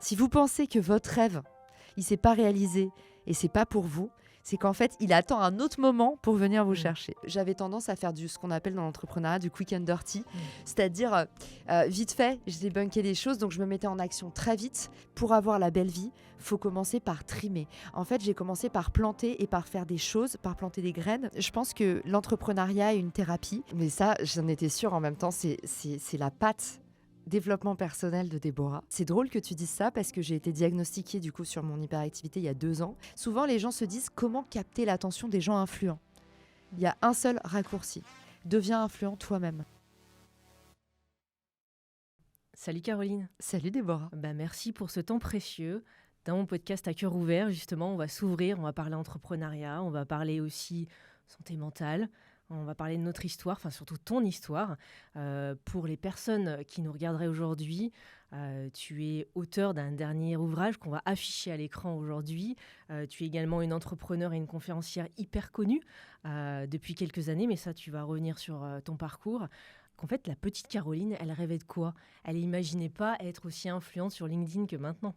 Si vous pensez que votre rêve, il s'est pas réalisé et c'est pas pour vous, c'est qu'en fait, il attend un autre moment pour venir vous chercher. J'avais tendance à faire ce qu'on appelle dans l'entrepreneuriat du quick and dirty, c'est-à-dire vite fait, je débunkais des choses, donc je me mettais en action très vite. Pour avoir la belle vie, faut commencer par trimer. En fait, j'ai commencé par planter et par faire des choses, par planter des graines. Je pense que l'entrepreneuriat est une thérapie, mais ça, j'en étais sûre en même temps, c'est la patte développement personnel de Déborah. C'est drôle que tu dises ça parce que j'ai été diagnostiquée du coup sur mon hyperactivité il y a 2 ans. Souvent les gens se disent comment capter l'attention des gens influents. Il y a un seul raccourci. Deviens influent toi-même. Salut Caroline. Salut Déborah. Merci pour ce temps précieux. Dans mon podcast à cœur ouvert, justement, on va s'ouvrir, on va parler entrepreneuriat, on va parler aussi santé mentale. On va parler de notre histoire, enfin surtout ton histoire. Pour les personnes qui nous regarderaient aujourd'hui, tu es auteur d'un dernier ouvrage qu'on va afficher à l'écran aujourd'hui. Tu es également une entrepreneure et une conférencière hyper connue depuis quelques années, mais ça, tu vas revenir sur ton parcours. En fait, la petite Caroline, elle rêvait de quoi ? Elle n'imaginait pas être aussi influente sur LinkedIn que maintenant.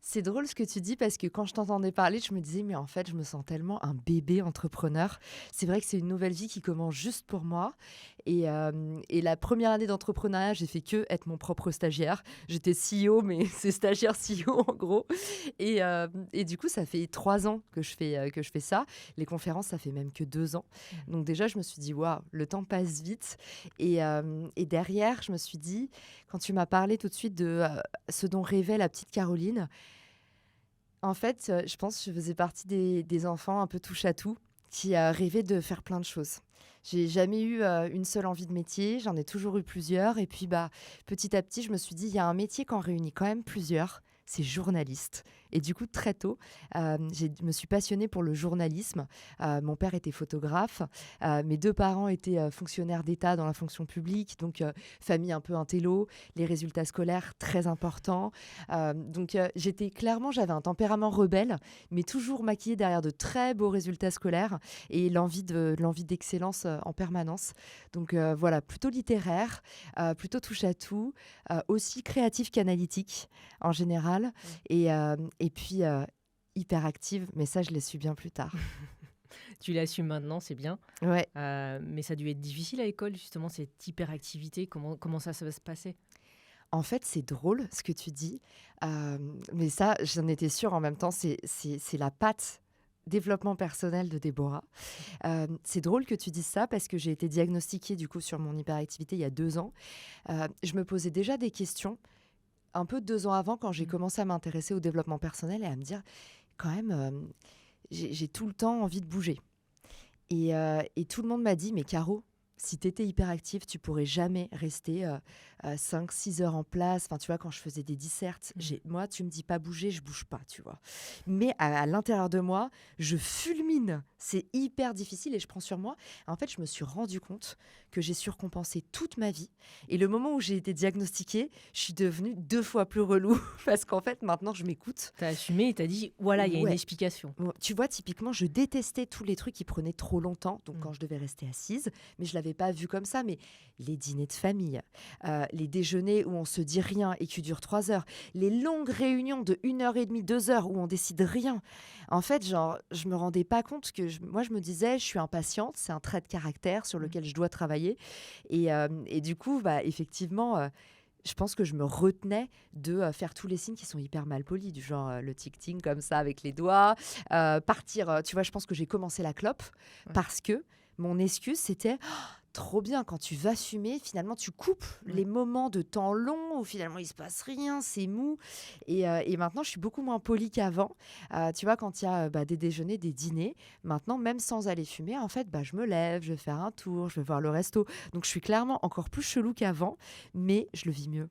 C'est drôle ce que tu dis parce que quand je t'entendais parler, je me disais mais en fait je me sens tellement un bébé entrepreneur. C'est vrai que c'est une nouvelle vie qui commence juste pour moi et la première année d'entrepreneuriat, j'ai fait que être mon propre stagiaire. J'étais CEO mais c'est stagiaire CEO en gros et du coup ça fait 3 ans que je fais ça. Les conférences ça fait même que 2 ans. Donc déjà je me suis dit waouh, le temps passe vite et derrière je me suis dit quand tu m'as parlé tout de suite de ce dont rêvait la petite Caroline. En fait, je pense que je faisais partie des enfants un peu touche-à-tout qui rêvaient de faire plein de choses. J'ai jamais eu une seule envie de métier, j'en ai toujours eu plusieurs. Et puis, petit à petit, je me suis dit, il y a un métier qu'on réunit quand même plusieurs, c'est journaliste. Et du coup, très tôt, je me suis passionnée pour le journalisme. Mon père était photographe, mes 2 parents étaient fonctionnaires d'État dans la fonction publique, donc famille un peu intello, les résultats scolaires très importants. Donc j'avais un tempérament rebelle, mais toujours maquillée derrière de très beaux résultats scolaires et l'envie d'excellence en permanence. Donc voilà, plutôt littéraire, plutôt touche à tout, aussi créatif qu'analytique en général, et puis hyper active, mais ça je l'ai su bien plus tard. Tu l'as su maintenant, c'est bien. Ouais. Mais ça a dû être difficile à l'école, justement, cette hyperactivité. Comment ça va se passer ? En fait, c'est drôle ce que tu dis, mais ça, j'en étais sûre en même temps, c'est la patte développement personnel de Déborah. C'est drôle que tu dises ça parce que j'ai été diagnostiquée du coup sur mon hyperactivité il y a 2 ans. Je me posais déjà des questions un peu 2 ans avant quand j'ai commencé à m'intéresser au développement personnel et à me dire quand même, j'ai tout le temps envie de bouger. Et tout le monde m'a dit, mais Caro, si tu étais hyperactive, tu pourrais jamais rester 5-6 heures en place. Enfin, tu vois, quand je faisais des dissertes, moi, tu me dis pas bouger, je bouge pas, tu vois. Mais à l'intérieur de moi, je fulmine. C'est hyper difficile et je prends sur moi. En fait, je me suis rendu compte que j'ai surcompensé toute ma vie. Et le moment où j'ai été diagnostiquée, je suis devenue 2 fois plus relou parce qu'en fait, maintenant, je m'écoute. T'as assumé et t'as dit, voilà, il y a une explication. Bon, tu vois, typiquement, je détestais tous les trucs qui prenaient trop longtemps. Donc, quand je devais rester assise, mais je l'avais pas vu comme ça. Mais les dîners de famille, les déjeuners où on se dit rien et qui durent 3 heures, les longues réunions de 1h30, 2 heures où on décide rien. En fait, genre, je me rendais pas compte que moi, je me disais, je suis impatiente, c'est un trait de caractère sur lequel je dois travailler. Et du coup, effectivement, je pense que je me retenais de faire tous les signes qui sont hyper mal polis, du genre le tic-tic comme ça avec les doigts, partir. Tu vois, je pense que j'ai commencé la clope parce que mon excuse, c'était trop bien quand tu vas fumer, finalement tu coupes les moments de temps long où finalement il se passe rien, c'est mou. Et maintenant je suis beaucoup moins polie qu'avant. Tu vois, quand il y a des déjeuners, des dîners, maintenant même sans aller fumer, en fait je me lève, je vais faire un tour, je vais voir le resto. Donc je suis clairement encore plus chelou qu'avant, mais je le vis mieux.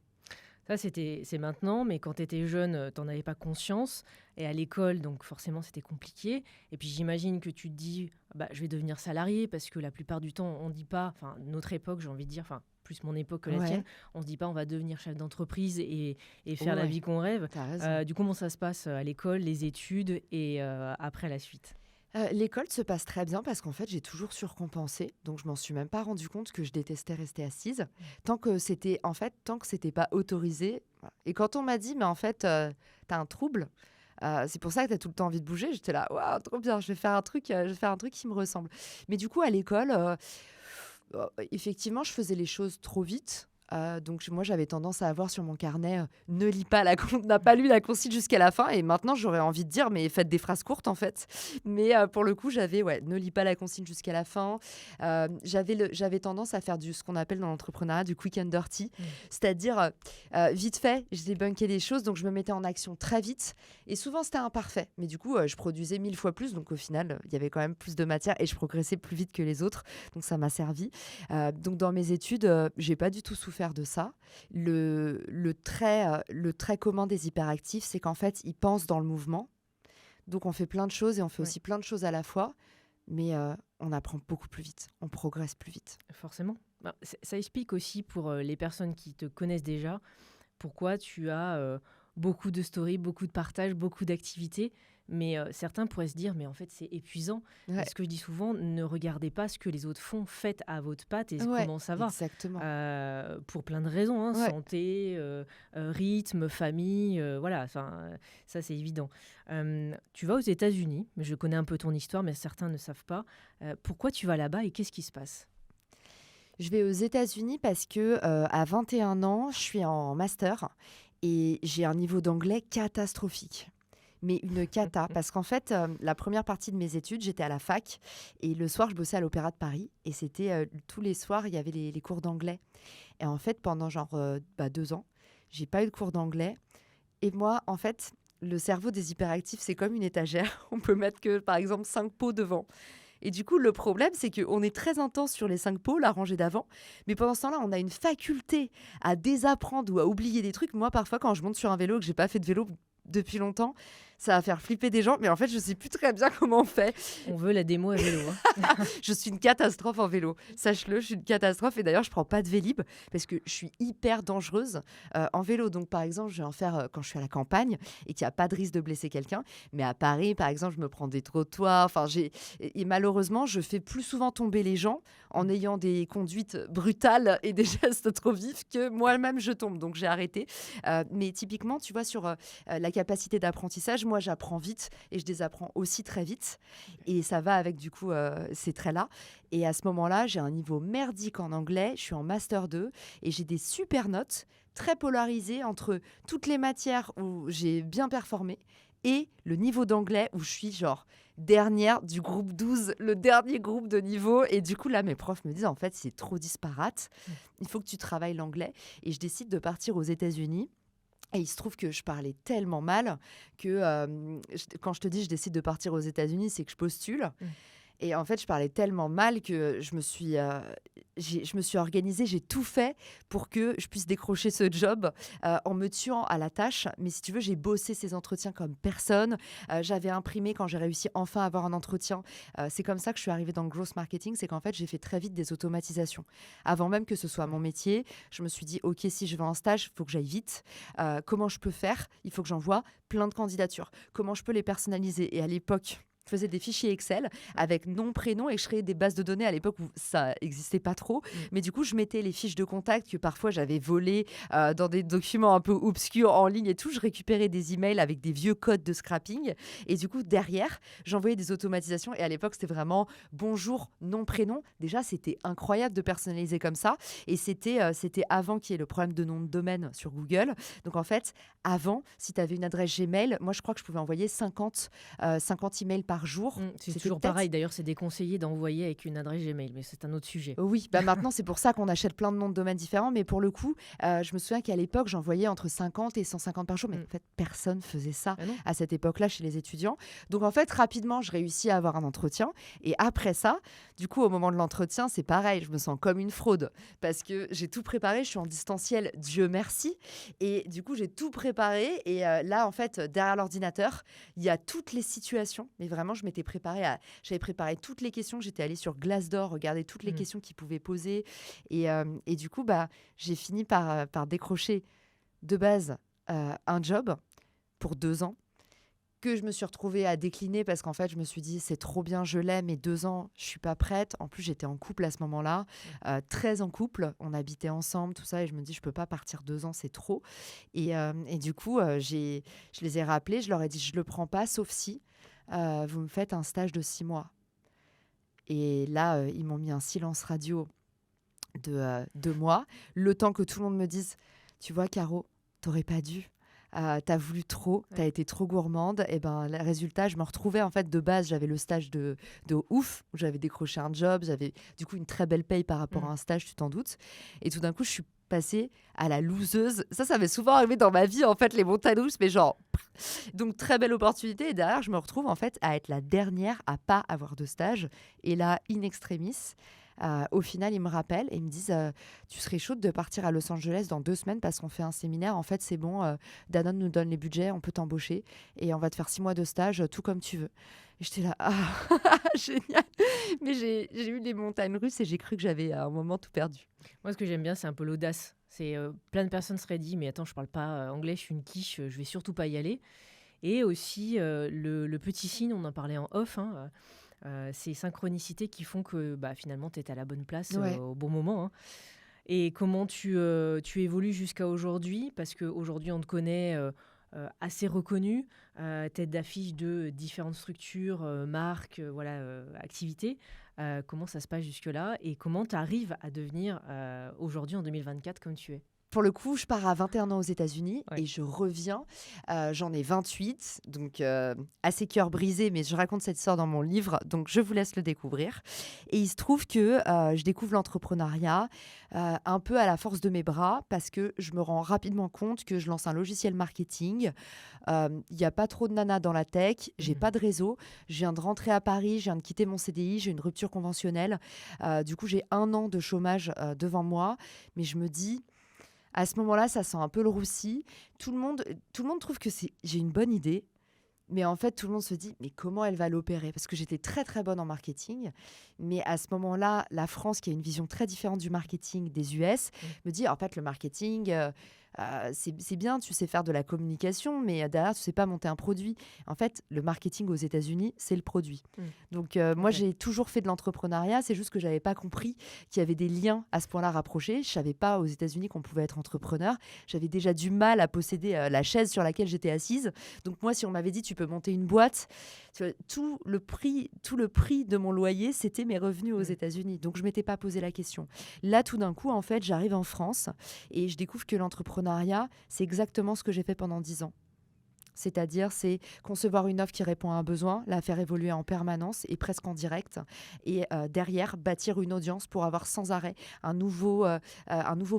Ça, c'est maintenant, mais quand tu étais jeune, tu n'en avais pas conscience. Et à l'école, donc forcément, c'était compliqué. Et puis j'imagine que tu te dis, je vais devenir salarié, parce que la plupart du temps, on ne dit pas, enfin, notre époque, j'ai envie de dire, enfin, plus mon époque que la tienne, on ne se dit pas, on va devenir chef d'entreprise et faire la vie qu'on rêve. T'as raison. Du coup, comment ça se passe à l'école, les études et après la suite ? L'école se passe très bien parce qu'en fait, j'ai toujours surcompensé. Donc, je m'en suis même pas rendu compte que je détestais rester assise. Tant que c'était pas autorisé. Voilà. Et quand on m'a dit, mais en fait, t'as un trouble, c'est pour ça que t'as tout le temps envie de bouger. J'étais là, waouh, trop bien, je vais faire un truc qui me ressemble. Mais du coup, à l'école, effectivement, je faisais les choses trop vite. Donc moi j'avais tendance à avoir sur mon carnet ne lis pas n'a pas lu la consigne jusqu'à la fin, et maintenant j'aurais envie de dire mais faites des phrases courtes en fait. Mais pour le coup j'avais ne lis pas la consigne jusqu'à la fin. J'avais tendance à faire ce qu'on appelle dans l'entrepreneuriat du quick and dirty, c'est-à-dire vite fait je débunkais des choses, donc je me mettais en action très vite, et souvent c'était imparfait, mais du coup je produisais 1000 fois plus, donc au final il y avait quand même plus de matière et je progressais plus vite que les autres, donc ça m'a servi. Donc dans mes études, j'ai pas du tout souffert de ça. Le trait commun des hyperactifs, c'est qu'en fait, ils pensent dans le mouvement. Donc on fait plein de choses et on fait aussi plein de choses à la fois, mais on apprend beaucoup plus vite, on progresse plus vite. Forcément. Ça explique aussi pour les personnes qui te connaissent déjà pourquoi tu as beaucoup de stories, beaucoup de partages, beaucoup d'activités. Mais certains pourraient se dire, mais en fait, c'est épuisant. Ouais. Ce que je dis souvent, ne regardez pas ce que les autres font, faites à votre patte et comment ça va. Exactement. Pour plein de raisons, hein, Ouais. santé, rythme, famille, voilà, ça c'est évident. Tu vas aux États-Unis, je connais un peu ton histoire, mais certains ne savent pas. Pourquoi tu vas là-bas et qu'est-ce qui se passe ? Je vais aux États-Unis parce que à 21 ans, je suis en master et j'ai un niveau d'anglais catastrophique. Mais une cata, parce qu'en fait, la première partie de mes études, j'étais à la fac et le soir, je bossais à l'Opéra de Paris, et c'était tous les soirs, il y avait les cours d'anglais. Et en fait, pendant 2 ans, j'ai pas eu de cours d'anglais. Et moi, en fait, le cerveau des hyperactifs, c'est comme une étagère. On peut mettre que, par exemple, 5 pots devant. Et du coup, le problème, c'est qu'on est très intense sur les 5 pots, la rangée d'avant. Mais pendant ce temps-là, on a une faculté à désapprendre ou à oublier des trucs. Moi, parfois, quand je monte sur un vélo, que j'ai pas fait de vélo depuis longtemps, ça va faire flipper des gens. Mais en fait, je sais plus très bien comment on fait. On veut la démo à vélo. Hein. Je suis une catastrophe en vélo. Sache-le, je suis une catastrophe. Et d'ailleurs, je prends pas de Vélib parce que je suis hyper dangereuse en vélo. Donc, par exemple, je vais en faire quand je suis à la campagne et qu'il n'y a pas de risque de blesser quelqu'un. Mais à Paris, par exemple, je me prends des trottoirs. Et malheureusement, je fais plus souvent tomber les gens en ayant des conduites brutales et des gestes trop vifs que moi-même je tombe. Donc, j'ai arrêté. Mais typiquement, tu vois, sur la capacité d'apprentissage, moi, j'apprends vite et je désapprends aussi très vite. Et ça va avec, du coup, ces traits-là. Et à ce moment-là, j'ai un niveau merdique en anglais. Je suis en Master 2 et j'ai des super notes très polarisées entre toutes les matières où j'ai bien performé et le niveau d'anglais où je suis genre dernière du groupe 12, le dernier groupe de niveau. Et du coup, là, mes profs me disent, en fait, c'est trop disparate. Il faut que tu travailles l'anglais. Et je décide de partir aux États-Unis. Et il se trouve que je parlais tellement mal que quand je te dis je décide de partir aux États-Unis, c'est que je postule. Et en fait, je parlais tellement mal que je me suis organisée, j'ai tout fait pour que je puisse décrocher ce job en me tuant à la tâche. Mais si tu veux, j'ai bossé ces entretiens comme personne. J'avais imprimé quand j'ai réussi enfin à avoir un entretien. C'est comme ça que je suis arrivée dans le growth marketing. C'est qu'en fait, j'ai fait très vite des automatisations. Avant même que ce soit mon métier, je me suis dit, OK, si je veux un stage, il faut que j'aille vite. Comment je peux faire ? Il faut que j'envoie plein de candidatures. Comment je peux les personnaliser ? Et à l'époque, je faisais des fichiers Excel avec nom, prénom, et je créais des bases de données à l'époque où ça n'existait pas trop. Mais du coup, je mettais les fiches de contact que parfois j'avais volées dans des documents un peu obscurs en ligne et tout. Je récupérais des emails avec des vieux codes de scrapping. Et du coup, derrière, j'envoyais des automatisations. Et à l'époque, c'était vraiment bonjour, nom, prénom. Déjà, c'était incroyable de personnaliser comme ça. Et c'était avant qu'il y ait le problème de nom de domaine sur Google. Donc en fait, avant, si tu avais une adresse Gmail, moi, je crois que je pouvais envoyer 50 emails par jour. C'est toujours pareil. D'ailleurs, c'est déconseillé d'envoyer avec une adresse Gmail, mais c'est un autre sujet. Oui, maintenant, c'est pour ça qu'on achète plein de noms de domaines différents. Mais pour le coup, je me souviens qu'à l'époque, j'envoyais entre 50 et 150 par jour. Mais en fait, personne faisait ça à cette époque-là chez les étudiants. Donc, en fait, rapidement, je réussis à avoir un entretien. Et après ça, du coup, au moment de l'entretien, c'est pareil. Je me sens comme une fraude parce que j'ai tout préparé. Je suis en distanciel, Dieu merci. Et du coup, j'ai tout préparé. Et là, en fait, derrière l'ordinateur, il y a toutes les situations. Mais vraiment, j'avais préparé toutes les questions. J'étais allée sur Glassdoor, regarder toutes les questions qu'ils pouvaient poser. Et du coup, j'ai fini par décrocher de base un job pour 2 ans. que je me suis retrouvée à décliner parce qu'en fait, je me suis dit, c'est trop bien, je l'aime, mais 2 ans, je suis pas prête. En plus, j'étais en couple à ce moment-là, très en couple. On habitait ensemble, tout ça, et je me dis, je peux pas partir 2 ans, c'est trop. Et du coup, je les ai rappelés, je leur ai dit, je le prends pas, sauf si vous me faites un stage de 6 mois. Et là, ils m'ont mis un silence radio de 2 mois, le temps que tout le monde me dise, tu vois, Caro, t'aurais pas dû. T'as voulu trop, t'as été trop gourmande. Et ben, le résultat, je me retrouvais en fait de base, j'avais le stage de ouf, où j'avais décroché un job, j'avais du coup une très belle paye par rapport à un stage, tu t'en doutes. Et tout d'un coup, je suis passée à la loseuse. Ça m'est souvent arrivé dans ma vie, en fait, les montagnes russes, mais genre. Donc, très belle opportunité. Et derrière, je me retrouve en fait à être la dernière à pas avoir de stage. Et là, in extremis. Au final, ils me rappellent et ils me disent tu serais chaude de partir à Los Angeles dans 2 semaines parce qu'on fait un séminaire. En fait, c'est bon, Danone nous donne les budgets, on peut t'embaucher et on va te faire 6 mois de stage, tout comme tu veux. Et j'étais là, génial. Mais j'ai eu des montagnes russes et j'ai cru que j'avais à un moment tout perdu. Moi, ce que j'aime bien, c'est un peu l'audace. C'est plein de personnes seraient dit, mais attends, je parle pas anglais, je suis une quiche, je vais surtout pas y aller. Et aussi le petit signe, on en parlait en off, ces synchronicités qui font que finalement tu es à la bonne place au bon moment. Et comment tu évolues jusqu'à aujourd'hui, parce qu'aujourd'hui on te connaît assez reconnu, tête d'affiche de différentes structures, marques, activités. Comment ça se passe jusque-là et comment tu arrives à devenir aujourd'hui en 2024 comme tu es? Pour le coup, je pars à 21 ans aux États-Unis Ouais. et je reviens. J'en ai 28, donc assez cœur brisé, mais je raconte cette histoire dans mon livre, donc je vous laisse le découvrir. Et il se trouve que je découvre l'entrepreneuriat un peu à la force de mes bras parce que je me rends rapidement compte que je lance un logiciel marketing. Il n'y a pas trop de nanas dans la tech, j'ai pas de réseau. Je viens de rentrer à Paris, je viens de quitter mon CDI, j'ai une rupture conventionnelle. Du coup, j'ai 1 an de chômage devant moi, mais je me dis. À ce moment-là, ça sent un peu le roussi. Tout le monde trouve que j'ai une bonne idée. Mais en fait, tout le monde se dit, mais comment elle va l'opérer? Parce que j'étais très, très bonne en marketing. Mais à ce moment-là, la France, qui a une vision très différente du marketing des US, me dit, en fait, le marketing, c'est bien, tu sais faire de la communication, mais derrière, tu sais pas monter un produit. En fait, le marketing aux États-Unis, c'est le produit. Donc, moi, j'ai toujours fait de l'entrepreneuriat. C'est juste que j'avais pas compris qu'il y avait des liens à ce point-là rapprochés. Je savais pas aux États-Unis qu'on pouvait être entrepreneur. J'avais déjà du mal à posséder la chaise sur laquelle j'étais assise. Donc, moi, si on m'avait dit, tu peux monter une boîte, tout le prix de mon loyer, c'était mes revenus aux États-Unis. Donc, je m'étais pas posé la question. Là, tout d'un coup, en fait, j'arrive en France et je découvre que l'entrepreneuriat, c'est exactement ce que j'ai fait pendant 10 ans. C'est-à-dire, c'est concevoir une offre qui répond à un besoin, la faire évoluer en permanence et presque en direct. Et derrière, bâtir une audience pour avoir sans arrêt un nouveau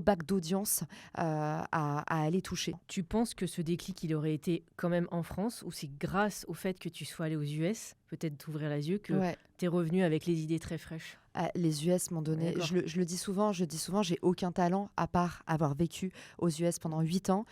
bac d'audience à aller toucher. Tu penses que ce déclic, il aurait été quand même en France, ou c'est grâce au fait que tu sois allé aux US, peut-être t'ouvrir les yeux, que tu es revenu avec les idées très fraîches? Les US m'ont donné, je le dis souvent, j'ai aucun talent à part avoir vécu aux US pendant 8 ans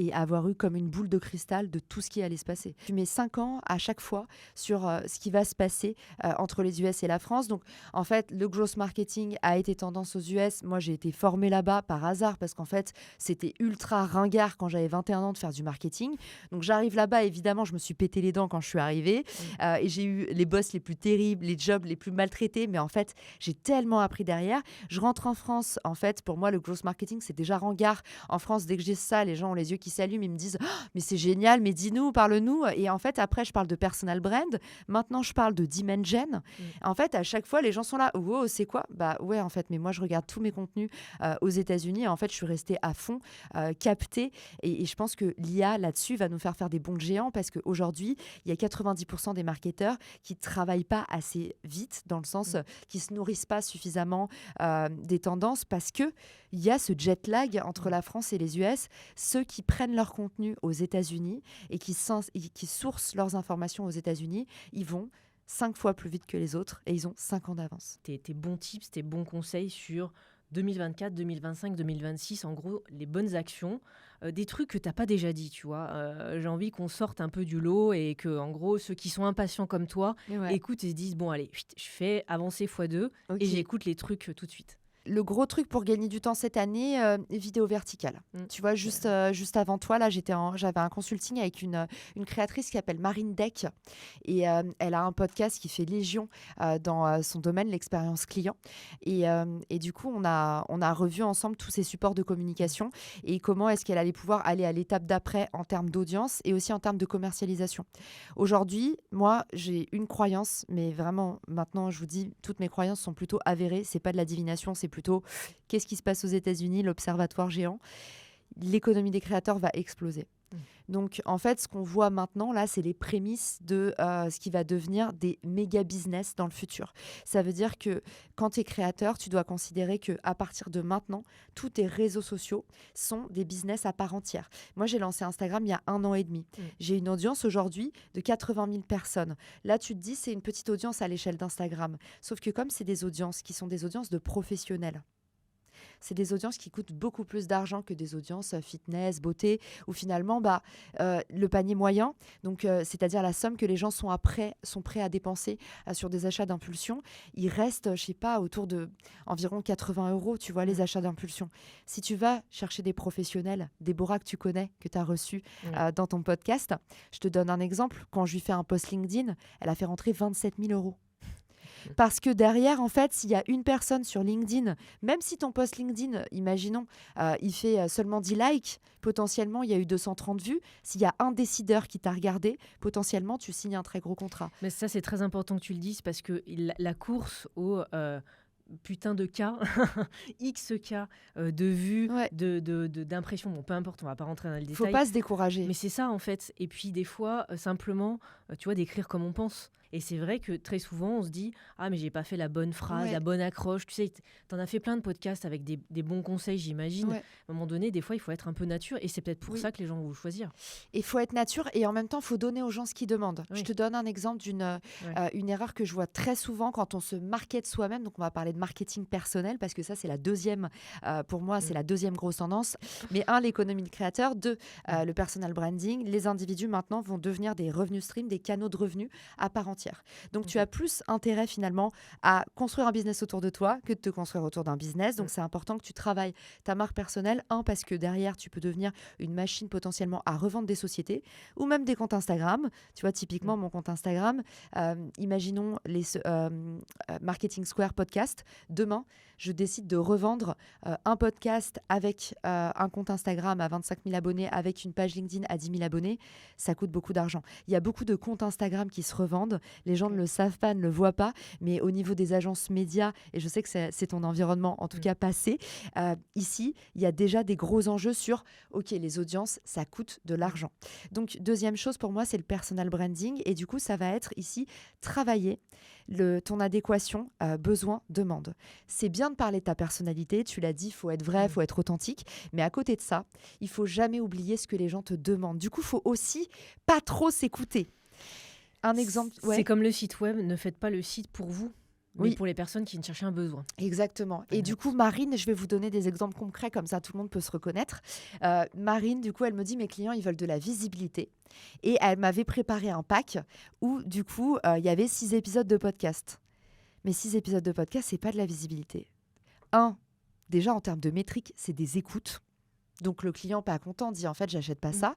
et avoir eu comme une boule de cristal de tout ce qui allait se passer. Tu mets 5 ans à chaque fois sur ce qui va se passer entre les US et la France. Donc, en fait, le growth marketing a été tendance aux US. Moi, j'ai été formée là-bas par hasard parce qu'en fait, c'était ultra ringard quand j'avais 21 ans de faire du marketing. Donc, j'arrive là-bas, évidemment, je me suis pété les dents quand je suis arrivée et j'ai eu les boss les plus terribles, les jobs les plus maltraités. Mais en fait, j'ai tellement appris derrière. Je rentre en France. En fait, pour moi, le growth marketing, c'est déjà ringard. En France, dès que j'ai ça, les gens ont les yeux qui s'allument, ils me disent mais c'est génial, mais dis-nous, parle-nous. Et en fait, après, je parle de personal brand. Maintenant, je parle de dimension. En fait, à chaque fois, les gens sont là. Wow, c'est quoi? Bah ouais, en fait, mais moi, je regarde tous mes contenus aux États-Unis. Et en fait, je suis restée à fond, captée. Et je pense que l'IA, là-dessus, va nous faire des bonds géants parce qu'aujourd'hui, il y a 90% des marketeurs qui ne travaillent pas assez vite, dans le sens qui ne se nourrissent pas suffisamment des tendances parce qu'il y a ce jet lag entre la France et les US. Ceux qui prennent leur contenu aux États-Unis et qui sourcent leurs informations aux États-Unis, ils vont 5 fois plus vite que les autres et ils ont 5 ans d'avance. Tes bons tips, tes bons conseils sur 2024, 2025, 2026, en gros, les bonnes actions, des trucs que tu n'as pas déjà dit, tu vois. J'ai envie qu'on sorte un peu du lot et que, en gros, ceux qui sont impatients comme toi écoutent et se disent, bon, allez, je fais avancer x2 et j'écoute les trucs tout de suite. le gros truc pour gagner du temps cette année, vidéo verticale. Tu vois, juste avant toi, là, j'avais un consulting avec une créatrice qui s'appelle Marine Deck. Et elle a un podcast qui fait légion dans son domaine, l'expérience client. Et du coup, on a revu ensemble tous ces supports de communication et comment est-ce qu'elle allait pouvoir aller à l'étape d'après en termes d'audience et aussi en termes de commercialisation. Aujourd'hui, moi, j'ai une croyance, mais vraiment, maintenant, je vous dis, toutes mes croyances sont plutôt avérées. C'est pas de la divination, c'est plutôt qu'est-ce qui se passe aux États-Unis, l'observatoire géant. L'économie des créateurs va exploser. Donc, en fait, ce qu'on voit maintenant, là, c'est les prémices de ce qui va devenir des méga business dans le futur. Ça veut dire que quand tu es créateur, tu dois considérer qu'à partir de maintenant, tous tes réseaux sociaux sont des business à part entière. Moi, j'ai lancé Instagram il y a 1 an et demi. J'ai une audience aujourd'hui de 80 000 personnes. Là, tu te dis, c'est une petite audience à l'échelle d'Instagram. Sauf que comme c'est des audiences qui sont des audiences de professionnels, c'est des audiences qui coûtent beaucoup plus d'argent que des audiences fitness, beauté, où finalement, le panier moyen, donc c'est-à-dire la somme que les gens sont prêts à dépenser sur des achats d'impulsion, il reste, je sais pas, autour de environ 80 €, tu vois, les achats d'impulsion. Si tu vas chercher des professionnels, Déborah que tu connais, que tu as reçu dans ton podcast, je te donne un exemple. Quand je lui fais un post LinkedIn, elle a fait rentrer 27 000 €. Parce que derrière, en fait, s'il y a une personne sur LinkedIn, même si ton post LinkedIn, imaginons, il fait seulement 10 likes, potentiellement, il y a eu 230 vues. S'il y a un décideur qui t'a regardé, potentiellement, tu signes un très gros contrat. Mais ça, c'est très important que tu le dises parce que la course au putain de cas, X cas de vues, d'impressions, bon, peu importe, on va pas rentrer dans le détail. Faut pas se décourager. Mais c'est ça, en fait. Et puis, des fois, simplement, tu vois, d'écrire comme on pense. Et c'est vrai que très souvent, on se dit « Ah, mais j'ai pas fait la bonne phrase, la bonne accroche. » Tu sais, t'en as fait plein de podcasts avec des bons conseils, j'imagine. À un moment donné, des fois, il faut être un peu nature. Et c'est peut-être pour ça que les gens vont vous choisir. Il faut être nature et en même temps, il faut donner aux gens ce qu'ils demandent. Je te donne un exemple d'une une erreur que je vois très souvent quand on se market soi-même. Donc, on va parler de marketing personnel parce que ça, c'est la deuxième, pour moi, c'est la deuxième grosse tendance. Mais l'économie de créateur. Deux, le personal branding. Les individus, maintenant, vont devenir des revenus stream, des canaux de revenus à part entière. Donc, tu as plus intérêt, finalement, à construire un business autour de toi que de te construire autour d'un business. Donc, c'est important que tu travailles ta marque personnelle. Parce que derrière, tu peux devenir une machine potentiellement à revendre des sociétés ou même des comptes Instagram. Tu vois, typiquement, mon compte Instagram, imaginons les Marketing Square podcast. Demain, je décide de revendre un podcast avec un compte Instagram à 25 000 abonnés, avec une page LinkedIn à 10 000 abonnés. Ça coûte beaucoup d'argent. Il y a beaucoup de comptes Instagram qui se revendent. Les gens ne le savent pas, ne le voient pas. Mais au niveau des agences médias, et je sais que c'est ton environnement, en tout cas passé, ici, il y a déjà des gros enjeux sur, OK, les audiences, ça coûte de l'argent. Donc, deuxième chose pour moi, c'est le personal branding. Et du coup, ça va être ici, travailler ton adéquation besoin-demande. C'est bien de parler de ta personnalité, tu l'as dit, il faut être vrai, il faut être authentique. Mais à côté de ça, il faut jamais oublier ce que les gens te demandent. Du coup, il faut aussi pas trop s'écouter. Un exemple... C'est comme le site web, ne faites pas le site pour vous. Mais pour les personnes qui ne cherchent un besoin. Exactement. Et du coup, Marine, je vais vous donner des exemples concrets, comme ça tout le monde peut se reconnaître. Marine, du coup, elle me dit, mes clients, ils veulent de la visibilité. Et elle m'avait préparé un pack où, du coup, il y avait 6 épisodes de podcast. Mais 6 épisodes de podcast, c'est pas de la visibilité. Déjà, en termes de métriques, c'est des écoutes. Donc, le client pas content dit, en fait, j'achète pas ça.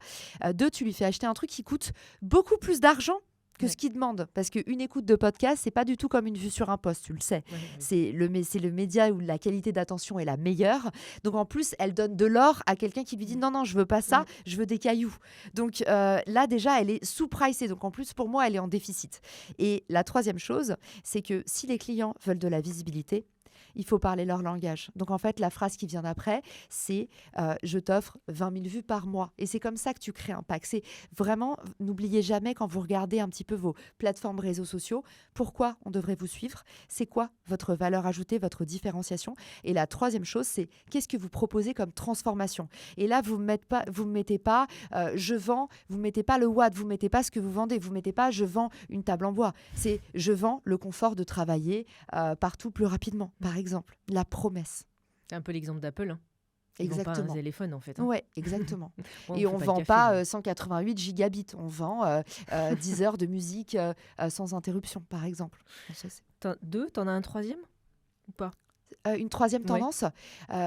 2, tu lui fais acheter un truc qui coûte beaucoup plus d'argent que ce qu'il demande. Parce qu'une écoute de podcast, c'est pas du tout comme une vue sur un post, tu le sais. C'est le média où la qualité d'attention est la meilleure. Donc, en plus, elle donne de l'or à quelqu'un qui lui dit non, je veux pas ça, je veux des cailloux. Donc, là, déjà, elle est sous-pricée. Donc, en plus, pour moi, elle est en déficit. Et la troisième chose, c'est que si les clients veulent de la visibilité, il faut parler leur langage. Donc, en fait, la phrase qui vient d'après, c'est je t'offre 20 000 vues par mois. Et c'est comme ça que tu crées un pack. C'est vraiment, n'oubliez jamais quand vous regardez un petit peu vos plateformes réseaux sociaux, pourquoi on devrait vous suivre? C'est quoi votre valeur ajoutée, votre différenciation? Et la troisième chose, c'est qu'est-ce que vous proposez comme transformation? Et là, vous me mettez pas je vends, vous ne mettez pas le watt, vous ne mettez pas ce que vous vendez, vous ne mettez pas je vends une table en bois. C'est je vends le confort de travailler partout plus rapidement, par exemple, la promesse. C'est un peu l'exemple d'Apple. Hein. Exactement. Ils vendent pas un téléphone, en fait. Hein. Oui, exactement. Et on ne vend pas 188 gigabits. On vend 10 heures de musique sans interruption, par exemple. T'en as un troisième ou pas? Une troisième Ouais. tendance,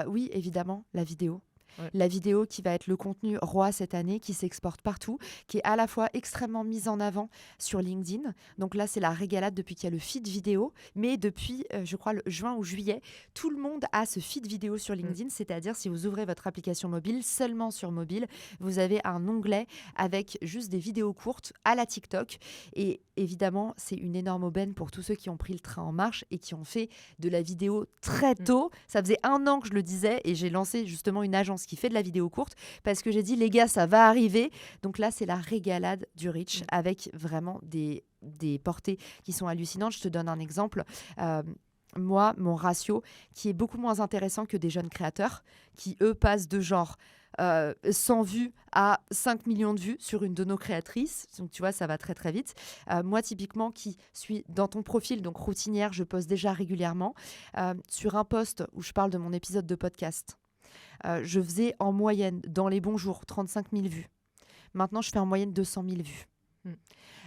oui, évidemment, la vidéo. Ouais. La vidéo qui va être le contenu roi cette année, qui s'exporte partout, qui est à la fois extrêmement mise en avant sur LinkedIn. Donc là, c'est la régalade depuis qu'il y a le feed vidéo. Mais depuis, je crois, le juin ou juillet, tout le monde a ce feed vidéo sur LinkedIn. C'est-à-dire, si vous ouvrez votre application mobile, seulement sur mobile, vous avez un onglet avec juste des vidéos courtes à la TikTok. Et évidemment, c'est une énorme aubaine pour tous ceux qui ont pris le train en marche et qui ont fait de la vidéo très tôt. Ça faisait 1 an que je le disais et j'ai lancé justement une agence qui fait de la vidéo courte parce que j'ai dit, les gars, ça va arriver. Donc là, c'est la régalade du reach avec vraiment des portées qui sont hallucinantes. Je te donne un exemple. Moi, mon ratio, qui est beaucoup moins intéressant que des jeunes créateurs, qui, eux, passent de genre 100 vues à 5 millions de vues sur une de nos créatrices. Donc, tu vois, ça va très, très vite. Moi, typiquement, qui suis dans ton profil, donc routinière, je poste déjà régulièrement. Sur un post où je parle de mon épisode de podcast, je faisais en moyenne, dans les bons jours, 35 000 vues. Maintenant, je fais en moyenne 200 000 vues.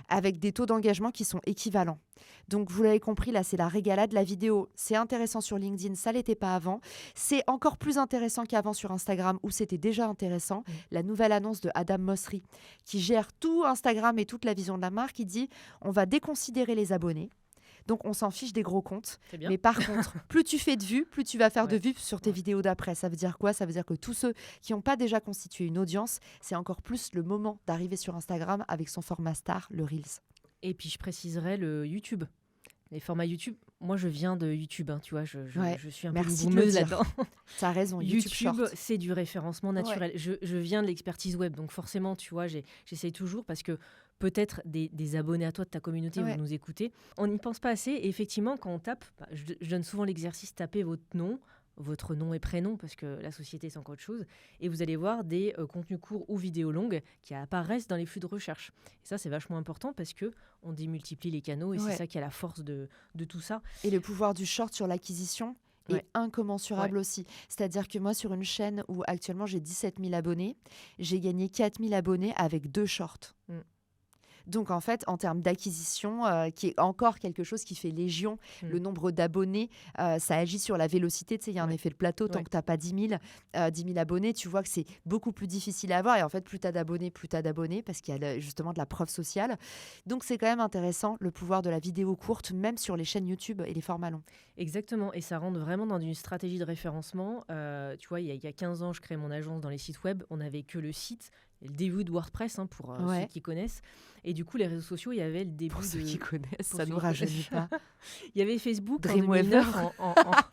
Avec des taux d'engagement qui sont équivalents. Donc, vous l'avez compris, là, c'est la régalade. La vidéo, c'est intéressant sur LinkedIn, ça ne l'était pas avant. C'est encore plus intéressant qu'avant sur Instagram, où c'était déjà intéressant. La nouvelle annonce de Adam Mosseri, qui gère tout Instagram et toute la vision de la marque, il dit, on va déconsidérer les abonnés. Donc, on s'en fiche des gros comptes. Mais par contre, plus tu fais de vues, plus tu vas faire de vues sur tes vidéos d'après. Ça veut dire quoi ? Ça veut dire que tous ceux qui n'ont pas déjà constitué une audience, c'est encore plus le moment d'arriver sur Instagram avec son format star, le Reels. Et puis, je préciserais le YouTube. Les formats YouTube, moi je viens de YouTube, tu vois, je suis un peu une boumeuse là-dedans. Tu as raison, YouTube c'est du référencement naturel. Je viens de l'expertise web, donc forcément, tu vois, j'essaye toujours parce que peut-être des abonnés à toi de ta communauté vous nous écoutez. On n'y pense pas assez et effectivement, quand on tape, je donne souvent l'exercice, tapez votre nom et prénom, parce que la société, c'est encore autre chose. Et vous allez voir des contenus courts ou vidéos longues qui apparaissent dans les flux de recherche. Et ça, c'est vachement important parce qu'on démultiplie les canaux et c'est ça qui a la force de tout ça. Et le pouvoir du short sur l'acquisition est incommensurable aussi. C'est-à-dire que moi, sur une chaîne où actuellement j'ai 17 000 abonnés, j'ai gagné 4 000 abonnés avec 2 shorts. Donc, en fait, en termes d'acquisition, qui est encore quelque chose qui fait légion, le nombre d'abonnés, ça agit sur la vélocité. Tu sais, il y a un effet de plateau. Tant que tu n'as pas 10 000 abonnés, tu vois que c'est beaucoup plus difficile à avoir. Et en fait, plus tu as d'abonnés, parce qu'il y a justement de la preuve sociale. Donc, c'est quand même intéressant, le pouvoir de la vidéo courte, même sur les chaînes YouTube et les formats longs. Exactement. Et ça rentre vraiment dans une stratégie de référencement. Tu vois, il y a 15 ans, je créais mon agence dans les sites web. On n'avait que le site. Le début de WordPress, pour ceux qui connaissent. Et du coup, les réseaux sociaux, il y avait le début pour ceux qui connaissent, ça ne nous rajeunit pas. Il y avait Facebook Dreamweaver. en 2009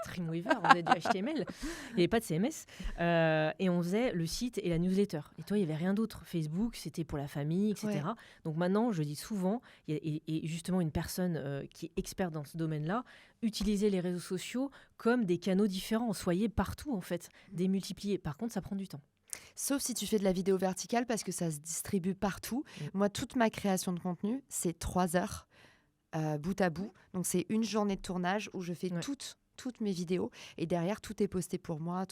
Dreamweaver, on faisait du HTML. Il n'y avait pas de CMS. Et on faisait le site et la newsletter. Et toi, il n'y avait rien d'autre. Facebook, c'était pour la famille, etc. Donc maintenant, je dis souvent, et justement une personne qui est experte dans ce domaine-là, utilisez les réseaux sociaux comme des canaux différents. Soyez partout, en fait, démultipliés. Par contre, ça prend du temps. Sauf si tu fais de la vidéo verticale parce que ça se distribue partout. Moi, toute ma création de contenu, c'est 3 heures bout à bout. Donc, c'est une journée de tournage où je fais toutes mes vidéos et derrière, tout est posté pour moi.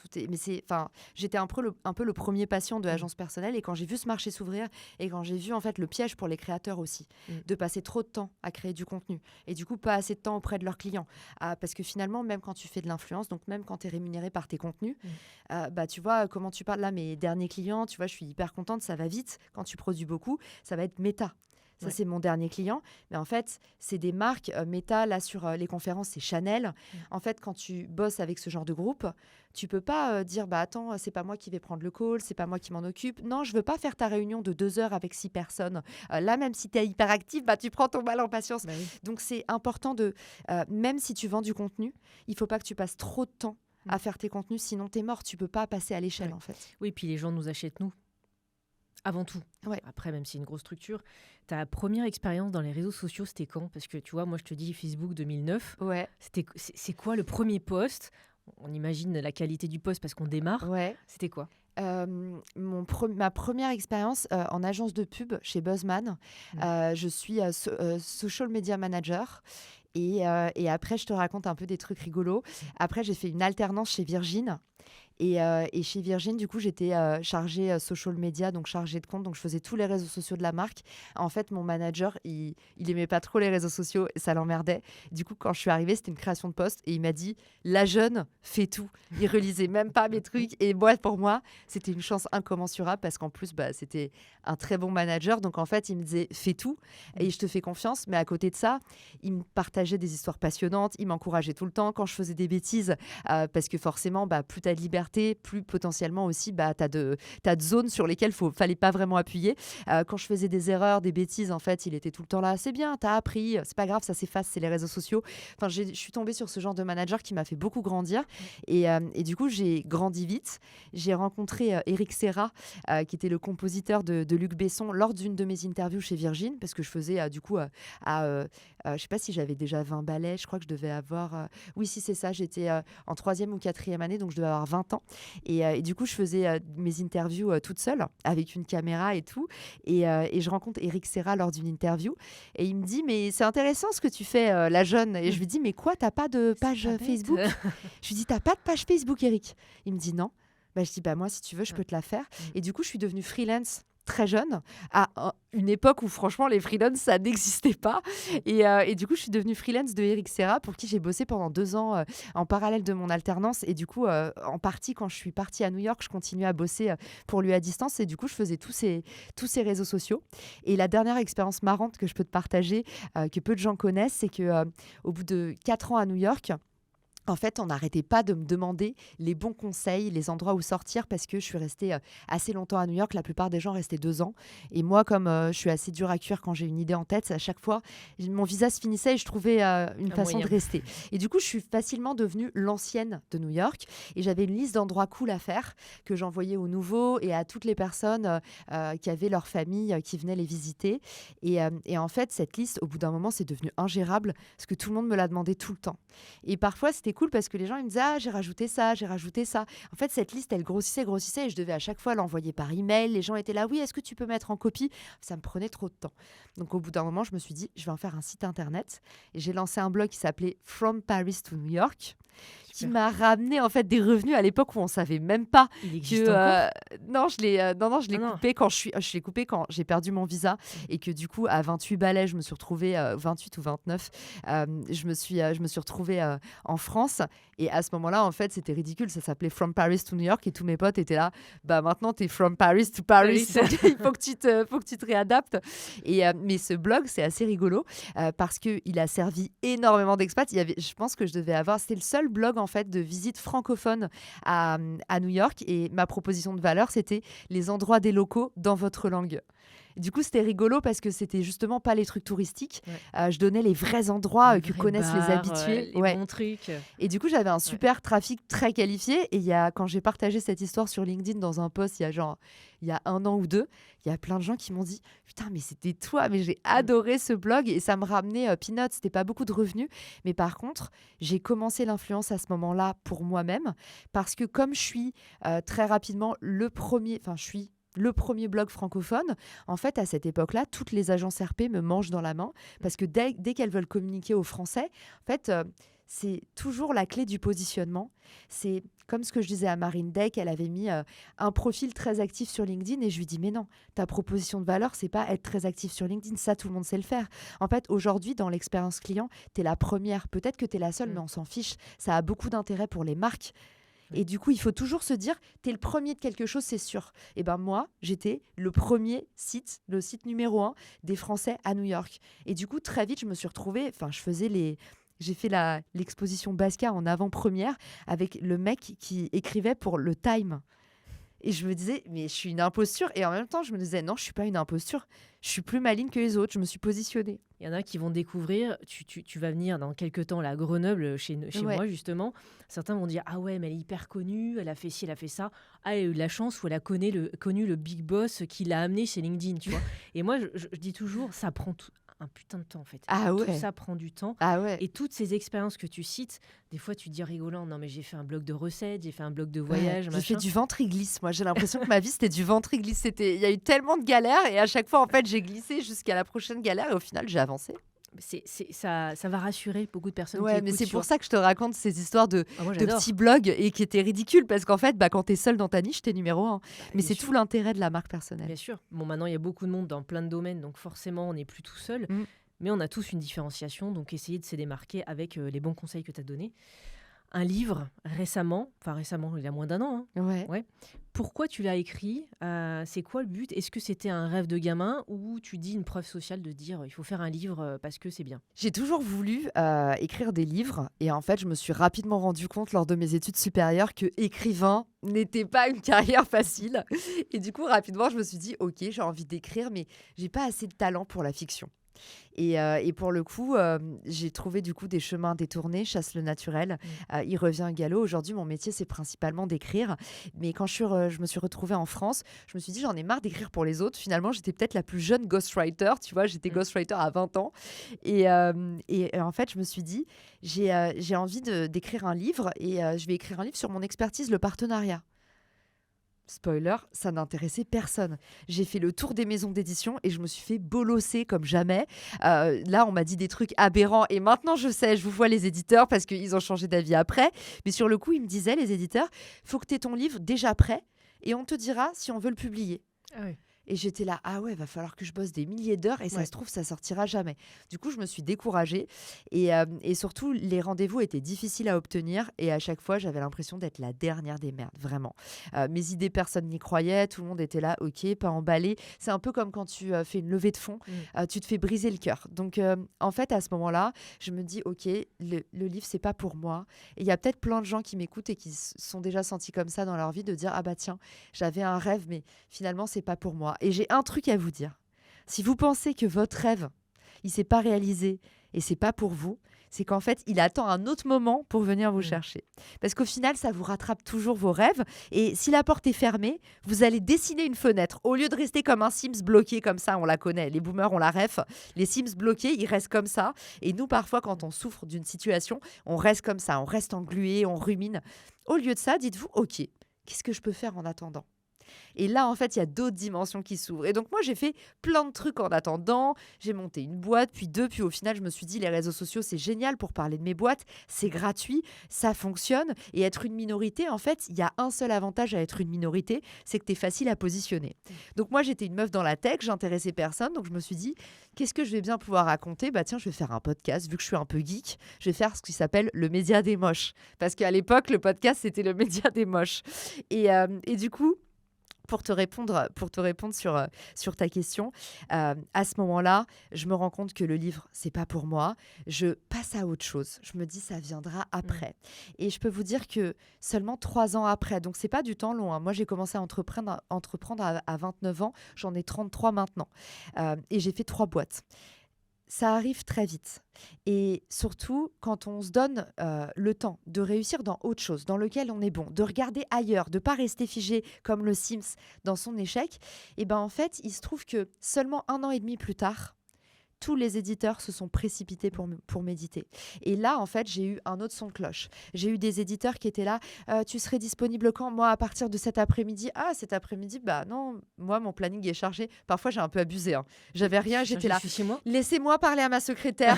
J'étais un peu le premier patient de l'agence personnelle et quand j'ai vu ce marché s'ouvrir et quand j'ai vu en fait le piège pour les créateurs aussi, de passer trop de temps à créer du contenu et du coup, pas assez de temps auprès de leurs clients. Parce que finalement, même quand tu fais de l'influence, donc même quand tu es rémunéré par tes contenus, tu vois comment tu parles là, mes derniers clients, tu vois, je suis hyper contente, ça va vite. Quand tu produis beaucoup, ça va être méta. Ça, c'est mon dernier client. Mais en fait, c'est des marques méta. Là, sur les conférences, c'est Chanel. En fait, quand tu bosses avec ce genre de groupe, tu peux pas dire, attends, c'est pas moi qui vais prendre le call, c'est pas moi qui m'en occupe. Non, je veux pas faire ta réunion de 2 heures avec 6 personnes. Là, même si tu es hyper actif, tu prends ton mal en patience. Donc, c'est important même si tu vends du contenu, il faut pas que tu passes trop de temps à faire tes contenus. Sinon, tu es mort. Tu peux pas passer à l'échelle, en fait. Oui, puis les gens nous achètent, nous. Avant tout. Après, même si c'est une grosse structure, ta première expérience dans les réseaux sociaux, c'était quand ? Parce que tu vois, moi je te dis Facebook 2009. C'est quoi le premier post ? On imagine la qualité du post parce qu'on démarre. C'était quoi ? Ma première expérience en agence de pub chez Buzzman. Je suis social media manager. Et après, je te raconte un peu des trucs rigolos. Après, j'ai fait une alternance chez Virgin. Et chez Virgin, du coup, j'étais chargée social media, donc chargée de compte. Donc, je faisais tous les réseaux sociaux de la marque. En fait, mon manager, il aimait pas trop les réseaux sociaux et ça l'emmerdait. Du coup, quand je suis arrivée, c'était une création de poste et il m'a dit, la jeune fait tout. Il relisait même pas mes trucs. Et moi, pour moi, c'était une chance incommensurable parce qu'en plus, c'était un très bon manager. Donc, en fait, il me disait, fais tout et je te fais confiance. Mais à côté de ça, il me partageait des histoires passionnantes. Il m'encourageait tout le temps quand je faisais des bêtises parce que forcément, plus tu as de liberté, plus potentiellement aussi, tu as de zones sur lesquelles fallait pas vraiment appuyer. Quand je faisais des erreurs, des bêtises, en fait, il était tout le temps là. C'est bien, t'as appris, c'est pas grave, ça s'efface, c'est les réseaux sociaux. Enfin, je suis tombée sur ce genre de manager qui m'a fait beaucoup grandir. Et du coup, j'ai grandi vite. J'ai rencontré Eric Serra, qui était le compositeur de Luc Besson, lors d'une de mes interviews chez Virgin, parce que je faisais du coup je sais pas si j'avais déjà 20 ballets, je crois que je devais avoir... Oui, si c'est ça, j'étais en 3e ou 4e année, donc je devais avoir 20 ans. Et du coup, je faisais mes interviews toute seule, avec une caméra et tout. Et je rencontre Eric Serra lors d'une interview. Et il me dit, mais c'est intéressant ce que tu fais, la jeune. Et je lui dis, mais quoi, t'as pas de page Facebook? Je lui dis, t'as pas de page Facebook, Eric? Il me dit, non. Je dis, moi, si tu veux, je peux te la faire. Et du coup, je suis devenue freelance très jeune, à une époque où franchement les freelance ça n'existait pas, et du coup je suis devenue freelance de Eric Serra, pour qui j'ai bossé pendant 2 ans en parallèle de mon alternance. Et du coup en partie, quand je suis partie à New York, je continuais à bosser pour lui à distance, et du coup je faisais tous ces réseaux sociaux. Et la dernière expérience marrante que je peux te partager, que peu de gens connaissent, c'est que au bout de 4 ans à New York, en fait, on n'arrêtait pas de me demander les bons conseils, les endroits où sortir, parce que je suis restée assez longtemps à New York. La plupart des gens restaient 2 ans. Et moi, comme je suis assez dure à cuire quand j'ai une idée en tête, à chaque fois, mon visa se finissait et je trouvais une façon de rester. Et du coup, je suis facilement devenue l'ancienne de New York. Et j'avais une liste d'endroits cool à faire que j'envoyais aux nouveaux et à toutes les personnes qui avaient leur famille qui venaient les visiter. Et en fait, cette liste, au bout d'un moment, c'est devenu ingérable parce que tout le monde me l'a demandé tout le temps. Et parfois, c'était cool parce que les gens ils me disaient, ah, j'ai rajouté ça. En fait, cette liste elle grossissait et je devais à chaque fois l'envoyer par email. Les gens étaient là, oui, est-ce que tu peux mettre en copie? Ça me prenait trop de temps. Donc au bout d'un moment, je me suis dit, je vais en faire un site internet, et j'ai lancé un blog qui s'appelait From Paris to New York, qui m'a ramené en fait des revenus à l'époque où on savait même pas que non, je l'ai coupé quand je l'ai coupé quand j'ai perdu mon visa, et que du coup à 28 balais, je me suis retrouvée 28 ou 29, je me suis retrouvée en France. Et à ce moment-là, en fait, c'était ridicule. Ça s'appelait From Paris to New York, et tous mes potes étaient là. Maintenant, t'es From Paris to Paris. Il faut que tu te réadaptes. Mais ce blog, c'est assez rigolo parce que il a servi énormément d'expats. Je pense que c'était le seul blog en fait de visite francophone à New York. Et ma proposition de valeur, c'était les endroits des locaux dans votre langue. Du coup, c'était rigolo parce que c'était justement pas les trucs touristiques. Je donnais les vrais endroits que connaissent les habitués. Les bons trucs. Et du coup, j'avais un super trafic très qualifié. Et quand j'ai partagé cette histoire sur LinkedIn dans un post il y a 1 an ou 2, il y a plein de gens qui m'ont dit « Putain, mais c'était toi !» Mais j'ai adoré ce blog et ça me ramenait peanuts. C'était pas beaucoup de revenus. Mais par contre, j'ai commencé l'influence à ce moment-là pour moi-même, parce que comme je suis très rapidement le premier blog francophone, en fait, à cette époque-là, toutes les agences RP me mangent dans la main, parce que dès qu'elles veulent communiquer aux Français, en fait, c'est toujours la clé du positionnement. C'est comme ce que je disais à Marine Deck, elle avait mis un profil très actif sur LinkedIn, et je lui dis, mais non, ta proposition de valeur, c'est pas être très actif sur LinkedIn, ça, tout le monde sait le faire. En fait, aujourd'hui, dans l'expérience client, tu es la première, peut-être que tu es la seule, mais on s'en fiche. Ça a beaucoup d'intérêt pour les marques. Et du coup, il faut toujours se dire, t'es le premier de quelque chose, c'est sûr. Et moi, j'étais le site numéro 1 des Français à New York. Et du coup, très vite, je me suis retrouvée, j'ai fait l'exposition Basquiat en avant-première avec le mec qui écrivait pour le Time. Et je me disais, mais je suis une imposture. Et en même temps, je me disais, non, je suis pas une imposture. Je suis plus maligne que les autres. Je me suis positionnée. Il y en a qui vont découvrir, tu vas venir dans quelques temps à Grenoble, chez moi justement. Certains vont dire, ah ouais, mais elle est hyper connue, elle a fait ci, elle a fait ça. Ah, elle a eu de la chance où elle a connu le big boss qui l'a amené chez LinkedIn, tu vois. Et moi, je dis toujours, ça prend un putain de temps en fait. Tout ça prend du temps. Et toutes ces expériences que tu cites, des fois tu te dis rigolant, non mais j'ai fait un blog de recettes, j'ai fait un blog de voyage, j'ai fait du ventre glisse. Moi j'ai l'impression que ma vie c'était du ventre glisse. Il y a eu tellement de galères, et à chaque fois en fait j'ai glissé jusqu'à la prochaine galère, et au final j'ai avancé. Ça va rassurer beaucoup de personnes qui Ouais, mais écoutent. c'est pour ça que je te raconte ces histoires de Ah, moi, de j'adore. petits blogs et qui étaient ridicules parce qu'en fait, quand tu es seul dans ta niche, tu es numéro 1. Bah, Mais bien c'est sûr. tout l'intérêt de la marque personnelle. Bien sûr. Bon, maintenant, il y a beaucoup de monde dans plein de domaines, donc forcément, on n'est plus tout seul. Mmh. Mais on a tous une différenciation, donc essayez de se démarquer avec les bons conseils que tu as donnés. Un livre, récemment, il y a moins d'un an, hein. Ouais. Ouais. Pourquoi tu l'as écrit? C'est quoi le but? Est-ce que c'était un rêve de gamin ou tu dis une preuve sociale de dire il faut faire un livre parce que c'est bien? J'ai toujours voulu écrire des livres et en fait, je me suis rapidement rendu compte lors de mes études supérieures que écrivain n'était pas une carrière facile. Et du coup, rapidement, je me suis dit, ok, j'ai envie d'écrire, mais j'ai pas assez de talent pour la fiction. Et pour le coup, j'ai trouvé du coup des chemins détournés, chasse le naturel. Il revient au galop. Aujourd'hui, mon métier, c'est principalement d'écrire. Mais quand je me suis retrouvée en France, je me suis dit, j'en ai marre d'écrire pour les autres. Finalement, j'étais peut-être la plus jeune ghostwriter. Tu vois, j'étais ghostwriter à 20 ans. Et en fait, je me suis dit, j'ai envie d'écrire un livre et je vais écrire un livre sur mon expertise, le partenariat. Spoiler, ça n'intéressait personne. J'ai fait le tour des maisons d'édition et je me suis fait bolosser comme jamais. Là, on m'a dit des trucs aberrants et maintenant je sais, je vous vois les éditeurs parce qu'ils ont changé d'avis après. Mais sur le coup, ils me disaient, les éditeurs, faut que tu aies ton livre déjà prêt et on te dira si on veut le publier. Ah oui. Et j'étais là, ah ouais, va falloir que je bosse des milliers d'heures et ça Ouais. se trouve, ça sortira jamais. Du coup, je me suis découragée et surtout, les rendez-vous étaient difficiles à obtenir et à chaque fois, j'avais l'impression d'être la dernière des merdes, vraiment. Mes idées, personne n'y croyait, tout le monde était là, ok, pas emballé. C'est un peu comme quand tu fais une levée de fonds, tu te fais briser le cœur. Donc, en fait, à ce moment-là, je me dis, ok, le livre, c'est pas pour moi. Et il y a peut-être plein de gens qui m'écoutent et qui sont déjà sentis comme ça dans leur vie, de dire, ah bah tiens, j'avais un rêve, mais finalement, c'est pas pour moi. Et j'ai un truc à vous dire. Si vous pensez que votre rêve, il s'est pas réalisé et c'est pas pour vous, c'est qu'en fait, il attend un autre moment pour venir vous chercher. Parce qu'au final, ça vous rattrape toujours vos rêves. Et si la porte est fermée, vous allez dessiner une fenêtre. Au lieu de rester comme un Sims bloqué comme ça, on la connaît, les boomers, on la ref. Les Sims bloqués, ils restent comme ça. Et nous, parfois, quand on souffre d'une situation, on reste comme ça, on reste englué, on rumine. Au lieu de ça, dites-vous, ok, qu'est-ce que je peux faire en attendant ? Et là, en fait, il y a d'autres dimensions qui s'ouvrent. Et donc, moi, j'ai fait plein de trucs en attendant. J'ai monté une boîte, puis deux. Puis au final, je me suis dit, les réseaux sociaux, c'est génial pour parler de mes boîtes. C'est gratuit, ça fonctionne. Et être une minorité, en fait, il y a un seul avantage à être une minorité, c'est que tu es facile à positionner. Donc, moi, j'étais une meuf dans la tech, j'intéressais personne. Donc, je me suis dit, qu'est-ce que je vais bien pouvoir raconter ? Bah tiens, je vais faire un podcast. Vu que je suis un peu geek, je vais faire ce qui s'appelle le média des moches. Parce qu'à l'époque, le podcast, c'était le média des moches. Et du coup, pour te répondre sur ta question, à ce moment-là, je me rends compte que le livre, c'est pas pour moi. Je passe à autre chose. Je me dis, ça viendra après. Et je peux vous dire que seulement 3 ans après, donc c'est pas du temps long, hein. Moi, j'ai commencé à entreprendre à 29 ans. J'en ai 33 maintenant. Et j'ai fait 3 boîtes. Ça arrive très vite. Et surtout, quand on se donne le temps de réussir dans autre chose, dans lequel on est bon, de regarder ailleurs, de ne pas rester figé comme le Sims dans son échec, et ben en fait, il se trouve que seulement 1 an et demi plus tard, tous les éditeurs se sont précipités pour m'éditer. Et là, en fait, j'ai eu un autre son de cloche. J'ai eu des éditeurs qui étaient là. Tu serais disponible quand ? Moi, à partir de cet après-midi. Ah, cet après-midi, bah non, moi, mon planning est chargé. Parfois, j'ai un peu abusé, hein. J'avais rien, j'étais là. Je suis chez moi. Laissez-moi parler à ma secrétaire.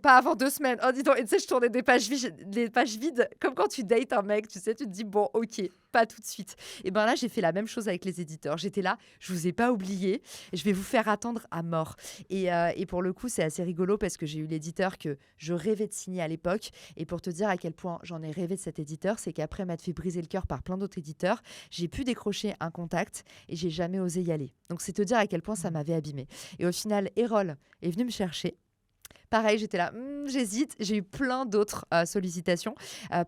Pas avant 2 semaines. Oh, dis donc. Et tu sais, je tournais des pages vides, comme quand tu dates un mec, tu sais, tu te dis, bon, ok, pas tout de suite. Et ben là, j'ai fait la même chose avec les éditeurs. J'étais là, je vous ai pas oublié, je vais vous faire attendre à mort. Et pour le coup, c'est assez rigolo parce que j'ai eu l'éditeur que je rêvais de signer à l'époque. Et pour te dire à quel point j'en ai rêvé de cet éditeur, c'est qu'après m'être fait briser le cœur par plein d'autres éditeurs, j'ai pu décrocher un contact et j'ai jamais osé y aller. Donc c'est te dire à quel point ça m'avait abîmé. Et au final, Erol est venu me chercher. Pareil, j'étais là, j'hésite. J'ai eu plein d'autres sollicitations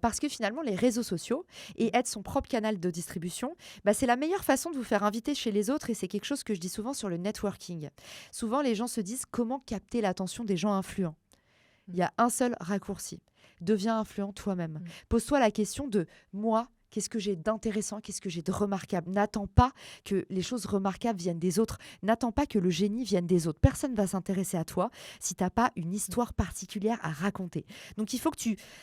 parce que finalement, les réseaux sociaux et être son propre canal de distribution, bah, c'est la meilleure façon de vous faire inviter chez les autres et c'est quelque chose que je dis souvent sur le networking. Souvent, les gens se disent comment capter l'attention des gens influents. Il y a un seul raccourci. Deviens influent toi-même. Pose-toi la question de moi, Qu'est-ce que j'ai d'intéressant? Qu'est-ce que j'ai de remarquable? N'attends pas que les choses remarquables viennent des autres. N'attends pas que le génie vienne des autres. Personne ne va s'intéresser à toi si tu n'as pas une histoire particulière à raconter. Donc il faut que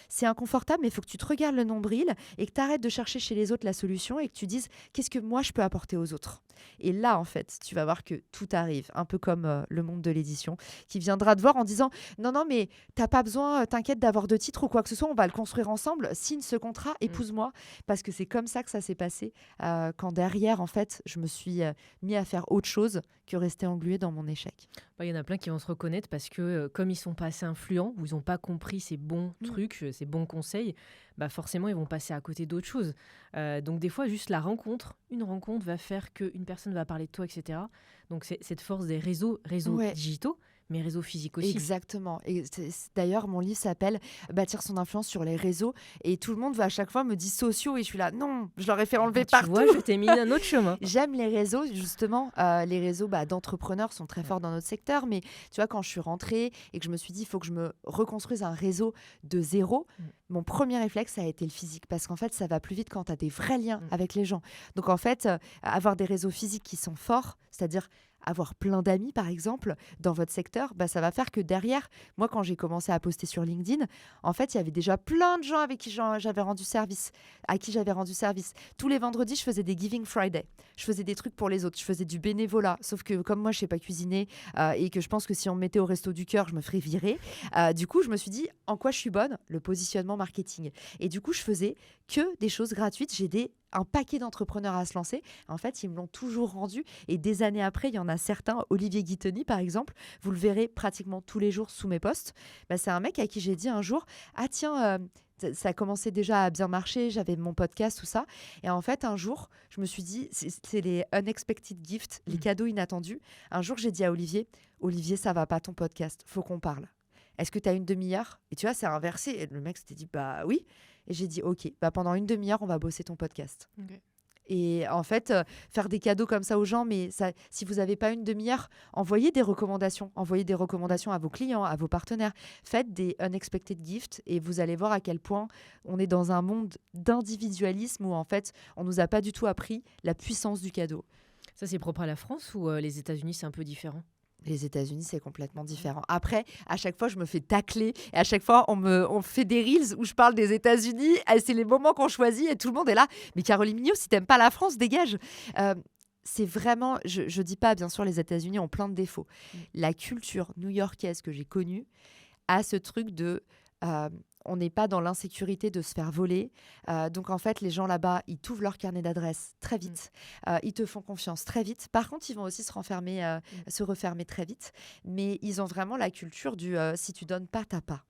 c'est inconfortable, mais il faut que tu te regardes le nombril et que tu arrêtes de chercher chez les autres la solution et que tu dises qu'est-ce que moi je peux apporter aux autres. Et là, en fait, tu vas voir que tout arrive, un peu comme le monde de l'édition, qui viendra te voir en disant non, non, mais t'as pas besoin, t'inquiète d'avoir de titre ou quoi que ce soit, on va le construire ensemble. Signe ce contrat, épouse-moi. Parce que c'est comme ça que ça s'est passé quand derrière, en fait, je me suis mis à faire autre chose que rester engluée dans mon échec. Il y en a plein qui vont se reconnaître parce que comme ils sont pas assez influents ou ils n'ont pas compris ces bons trucs, ces bons conseils, forcément ils vont passer à côté d'autres choses. Donc des fois juste une rencontre va faire qu'une personne va parler de toi, etc. Donc c'est cette force des réseaux digitaux, mais réseaux physiques aussi. Exactement. Et d'ailleurs, mon livre s'appelle Bâtir son influence sur les réseaux. Et tout le monde à chaque fois me dit sociaux. Et je suis là, non, je leur ai fait enlever partout. Tu vois, je t'ai mis un autre chemin. J'aime les réseaux, justement. Les réseaux d'entrepreneurs sont très forts dans notre secteur. Mais tu vois, quand je suis rentrée et que je me suis dit, il faut que je me reconstruise un réseau de zéro, mon premier réflexe, ça a été le physique. Parce qu'en fait, ça va plus vite quand tu as des vrais liens avec les gens. Donc en fait, avoir des réseaux physiques qui sont forts, c'est-à-dire avoir plein d'amis, par exemple, dans votre secteur, ça va faire que derrière, moi, quand j'ai commencé à poster sur LinkedIn, en fait, il y avait déjà plein de gens avec qui j'avais rendu service, à qui j'avais rendu service. Tous les vendredis, je faisais des Giving Friday. Je faisais des trucs pour les autres. Je faisais du bénévolat. Sauf que comme moi, je ne sais pas cuisiner et que je pense que si on me mettait au resto du cœur, je me ferais virer. Du coup, je me suis dit, en quoi je suis bonne? Le positionnement marketing. Et du coup, je faisais que des choses gratuites. J'ai un paquet d'entrepreneurs à se lancer. En fait, ils me l'ont toujours rendu. Et des années après, il y en a certains, Olivier Guitoni, par exemple, vous le verrez pratiquement tous les jours sous mes posts. C'est un mec à qui j'ai dit un jour, ah tiens, ça commençait déjà à bien marcher, j'avais mon podcast, tout ça. Et en fait, un jour, je me suis dit, c'est les unexpected gifts, les cadeaux inattendus. Un jour, j'ai dit à Olivier, ça va pas ton podcast, faut qu'on parle. Est-ce que tu as une demi-heure? Et tu vois, c'est inversé. Et le mec s'était dit, oui. Et j'ai dit, ok, pendant une demi-heure, on va bosser ton podcast. Okay. Et en fait, faire des cadeaux comme ça aux gens, mais si vous n'avez pas une demi-heure, envoyez des recommandations. Envoyez des recommandations à vos clients, à vos partenaires. Faites des unexpected gifts et vous allez voir à quel point on est dans un monde d'individualisme où en fait, on ne nous a pas du tout appris la puissance du cadeau. Ça, c'est propre à la France ou les États-Unis, c'est un peu différent? Les États-Unis, c'est complètement différent. Après, à chaque fois, je me fais tacler. Et à chaque fois, on fait des reels où je parle des États-Unis. Et c'est les moments qu'on choisit et tout le monde est là. Mais Caroline Mignot, si t'aimes pas la France, dégage. C'est vraiment... Je dis pas, bien sûr, les États-Unis ont plein de défauts. La culture new-yorkaise que j'ai connue a ce truc de... on n'est pas dans l'insécurité de se faire voler. Donc, en fait, les gens là-bas, ils t'ouvrent leur carnet d'adresses très vite. Ils te font confiance très vite. Par contre, ils vont aussi se refermer très vite. Mais ils ont vraiment la culture du si tu donnes pas, t'as pas.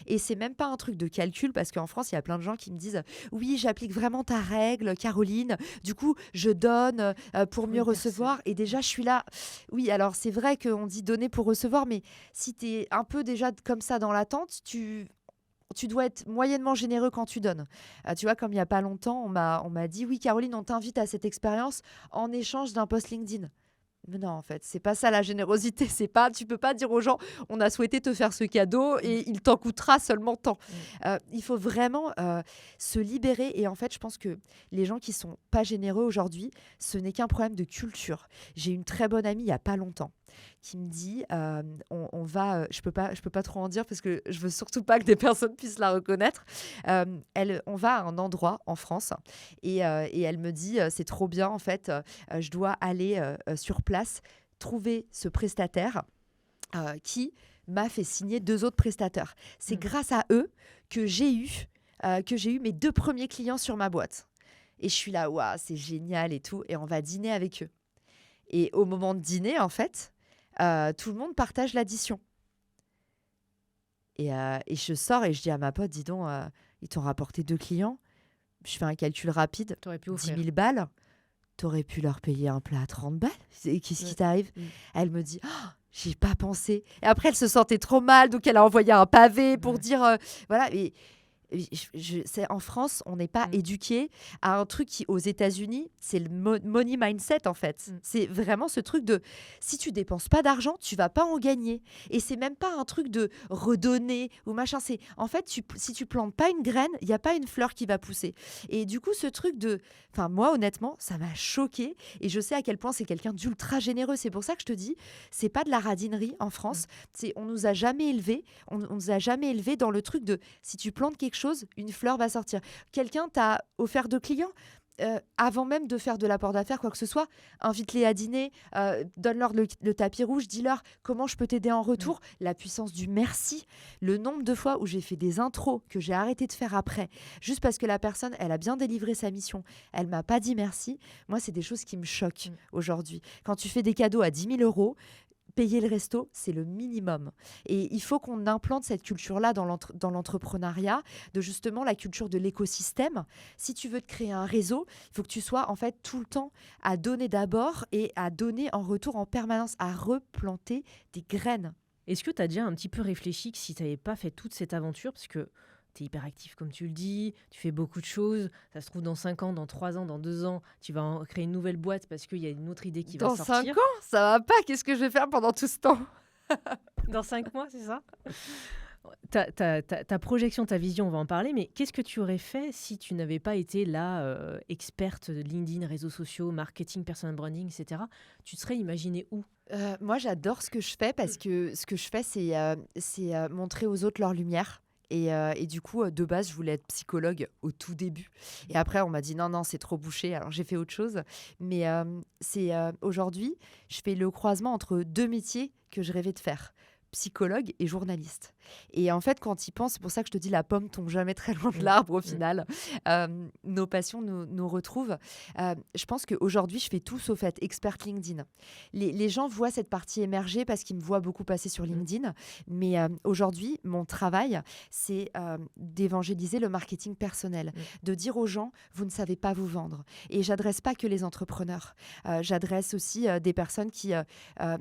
Et c'est même pas un truc de calcul parce qu'en France, il y a plein de gens qui me disent oui, j'applique vraiment ta règle, Caroline. Du coup, je donne pour mieux recevoir. Et déjà, je suis là. Oui, alors c'est vrai qu'on dit donner pour recevoir, mais si tu es un peu déjà comme ça dans l'attente, tu dois être moyennement généreux quand tu donnes. Tu vois, comme il n'y a pas longtemps, on m'a dit oui, Caroline, on t'invite à cette expérience en échange d'un post LinkedIn. Mais non, en fait, c'est pas ça la générosité. Tu peux pas dire aux gens, on a souhaité te faire ce cadeau et il t'en coûtera seulement tant. Il faut vraiment se libérer. Et en fait, je pense que les gens qui sont pas généreux aujourd'hui, ce n'est qu'un problème de culture. J'ai une très bonne amie il y a pas longtemps qui me dit, on va, je peux pas trop en dire parce que je veux surtout pas que des personnes puissent la reconnaître. On va à un endroit en France et elle me dit, c'est trop bien en fait, je dois aller sur place trouver ce prestataire qui m'a fait signer 2 autres prestataires. C'est grâce à eux que j'ai eu mes 2 premiers clients sur ma boîte. Et je suis là, waouh, c'est génial et tout. Et on va dîner avec eux. Et au moment de dîner, en fait, tout le monde partage l'addition. Et je sors et je dis à ma pote, dis donc, ils t'ont rapporté 2 clients. Je fais un calcul rapide, 10 000 balles. T'aurais pu leur payer un plat à 30 balles. Qu'est-ce qui t'arrive? Elle me dit, oh, j'y ai pas pensé. Et après, elle se sentait trop mal, donc elle a envoyé un pavé pour dire, voilà. Et En France, on n'est pas Mm. éduqué à un truc qui, aux États-Unis, c'est le money mindset en fait. Mm. C'est vraiment ce truc de si tu dépenses pas d'argent, tu vas pas en gagner. Et c'est même pas un truc de redonner ou machin. C'est en fait, si tu plantes pas une graine, il y a pas une fleur qui va pousser. Et du coup, ce truc de, enfin moi honnêtement, ça m'a choqué. Et je sais à quel point c'est quelqu'un d'ultra généreux. C'est pour ça que je te dis, c'est pas de la radinerie en France. C'est on nous a jamais élevés. On nous a jamais élevés dans le truc de si tu plantes quelque chose, une fleur va sortir. Quelqu'un t'a offert de clients avant même de faire de l'apport d'affaires, quoi que ce soit, invite-les à dîner, donne-leur le tapis rouge, dis-leur comment je peux t'aider en retour. La puissance du merci, le nombre de fois où j'ai fait des intros que j'ai arrêté de faire après, juste parce que la personne, elle a bien délivré sa mission, elle m'a pas dit merci. Moi, c'est des choses qui me choquent aujourd'hui. Quand tu fais des cadeaux à 10 000 €, payer le resto, c'est le minimum. Et il faut qu'on implante cette culture-là dans l'entrepreneuriat, de justement la culture de l'écosystème. Si tu veux te créer un réseau, il faut que tu sois en fait tout le temps à donner d'abord et à donner en retour en permanence, à replanter des graines. Est-ce que tu as déjà un petit peu réfléchi que si tu n'avais pas fait toute cette aventure, parce que tu es hyper actif comme tu le dis, tu fais beaucoup de choses, ça se trouve dans 5 ans, dans 3 ans, dans 2 ans, tu vas créer une nouvelle boîte parce qu'il y a une autre idée qui va Dans sortir. 5 ans, ça va pas. Qu'est-ce que je vais faire pendant tout ce temps? Dans 5 mois, c'est ça? Ta projection, ta vision, on va en parler, mais qu'est-ce que tu aurais fait si tu n'avais pas été la experte de LinkedIn, réseaux sociaux, marketing, personal branding, etc. Tu te serais imaginé où? Moi, j'adore ce que je fais parce que ce que je fais, c'est montrer aux autres leur lumière. Et du coup, de base, je voulais être psychologue au tout début. Et après, on m'a dit non, non, c'est trop bouché. Alors, j'ai fait autre chose. Mais aujourd'hui, je fais le croisement entre deux métiers que je rêvais de faire. Psychologue et journaliste. Et en fait, quand il pense, c'est pour ça que je te dis la pomme tombe jamais très loin de l'arbre au final. Nos passions nous retrouvent. Je pense qu'aujourd'hui, je fais tout sauf être experte LinkedIn. Les gens voient cette partie émerger parce qu'ils me voient beaucoup passer sur LinkedIn. Mais aujourd'hui, mon travail, c'est d'évangéliser le marketing personnel, de dire aux gens, vous ne savez pas vous vendre. Et j'adresse pas que les entrepreneurs. J'adresse aussi des personnes qui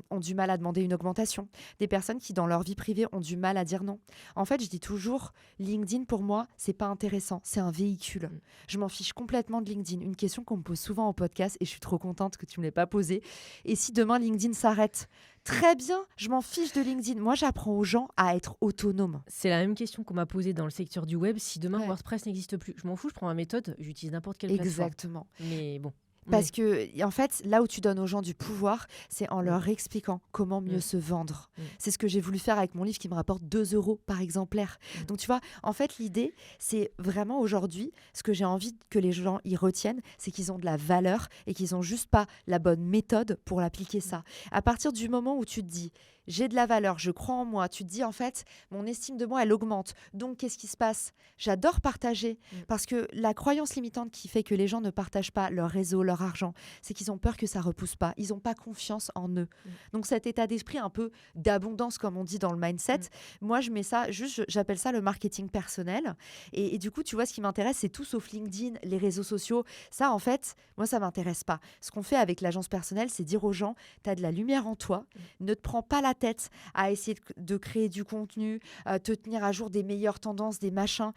ont du mal à demander une augmentation, des personnes qui, dans leur vie privée, ont du mal à dire non. En fait, je dis toujours, LinkedIn, pour moi, c'est pas intéressant, c'est un véhicule. Je m'en fiche complètement de LinkedIn. Une question qu'on me pose souvent en podcast, et je suis trop contente que tu me l'aies pas posée. Et si demain, LinkedIn s'arrête? Très bien, je m'en fiche de LinkedIn. Moi, j'apprends aux gens à être autonomes. C'est la même question qu'on m'a posée dans le secteur du web. Si demain, Ouais. WordPress n'existe plus, je m'en fous, je prends ma méthode, j'utilise n'importe quelle plateforme. Exactement. Mais bon. Parce que, en fait, là où tu donnes aux gens du pouvoir, c'est en leur expliquant comment mieux se vendre. C'est ce que j'ai voulu faire avec mon livre qui me rapporte 2 € par exemplaire. Donc, tu vois, en fait, l'idée, c'est vraiment aujourd'hui, ce que j'ai envie que les gens y retiennent, c'est qu'ils ont de la valeur et qu'ils n'ont juste pas la bonne méthode pour l'appliquer ça. À partir du moment où tu te dis, j'ai de la valeur, je crois en moi, tu te dis, en fait, mon estime de moi, elle augmente. Donc, qu'est-ce qui se passe? J'adore partager parce que la croyance limitante qui fait que les gens ne partagent pas leur réseau, leur argent, c'est qu'ils ont peur que ça repousse pas. Ils n'ont pas confiance en eux. Donc, cet état d'esprit un peu d'abondance, comme on dit dans le mindset, moi, je mets ça, j'appelle ça le marketing personnel. Et du coup, tu vois, ce qui m'intéresse, c'est tout sauf LinkedIn, les réseaux sociaux. Ça, en fait, moi, ça m'intéresse pas. Ce qu'on fait avec l'agence personnelle, c'est dire aux gens, tu as de la lumière en toi, ne te prends pas la tête à essayer de créer du contenu, te tenir à jour des meilleures tendances, des machins.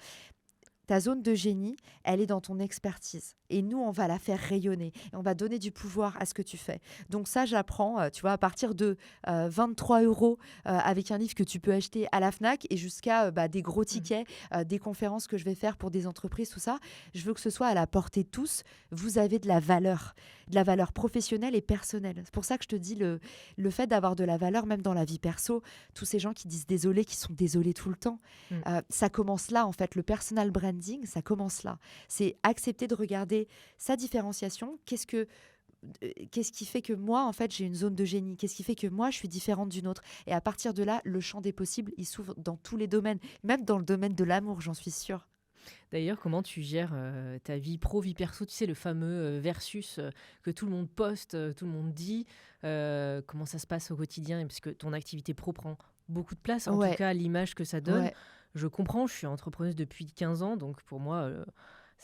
Ta zone de génie, elle est dans ton expertise. Et nous, on va la faire rayonner. Et on va donner du pouvoir à ce que tu fais. Donc ça, j'apprends, tu vois, à partir de 23 € avec un livre que tu peux acheter à la FNAC et jusqu'à des gros tickets, des conférences que je vais faire pour des entreprises, tout ça. Je veux que ce soit à la portée de tous. Vous avez de la valeur professionnelle et personnelle. C'est pour ça que je te dis le fait d'avoir de la valeur, même dans la vie perso, tous ces gens qui disent désolé, qui sont désolés tout le temps, ça commence là, en fait. Le personal branding, ça commence là. C'est accepter de regarder sa différenciation. Qu'est-ce qui fait que moi, en fait, j'ai une zone de génie? Qu'est-ce qui fait que moi, je suis différente d'une autre? Et à partir de là, le champ des possibles, il s'ouvre dans tous les domaines, même dans le domaine de l'amour, j'en suis sûre. D'ailleurs, comment tu gères ta vie pro, vie perso? Tu sais, le fameux versus que tout le monde poste, tout le monde dit. Comment ça se passe au quotidien? Parce que ton activité pro prend beaucoup de place, en tout cas, l'image que ça donne. Je comprends, je suis entrepreneuse depuis 15 ans, donc pour moi,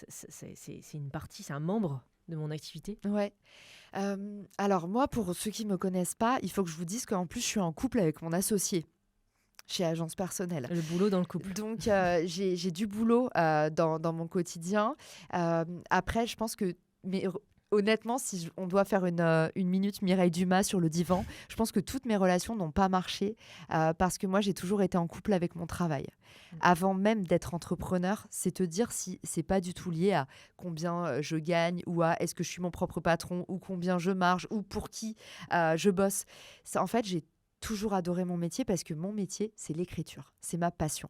c'est une partie, c'est un membre de mon activité. Ouais. Alors moi, pour ceux qui ne me connaissent pas, il faut que je vous dise qu'en plus, je suis en couple avec mon associé. chez Agence Personnelle. Le boulot dans le couple. Donc, j'ai du boulot dans mon quotidien. Après, je pense que... Mais honnêtement, si on doit faire une minute Mireille Dumas sur le divan, je pense que toutes mes relations n'ont pas marché parce que moi, j'ai toujours été en couple avec mon travail. Avant même d'être entrepreneur, c'est te dire si c'est pas du tout lié à combien je gagne ou à est-ce que je suis mon propre patron ou combien je marge ou pour qui je bosse. En fait, j'ai toujours adoré mon métier parce que mon métier, c'est l'écriture. C'est ma passion.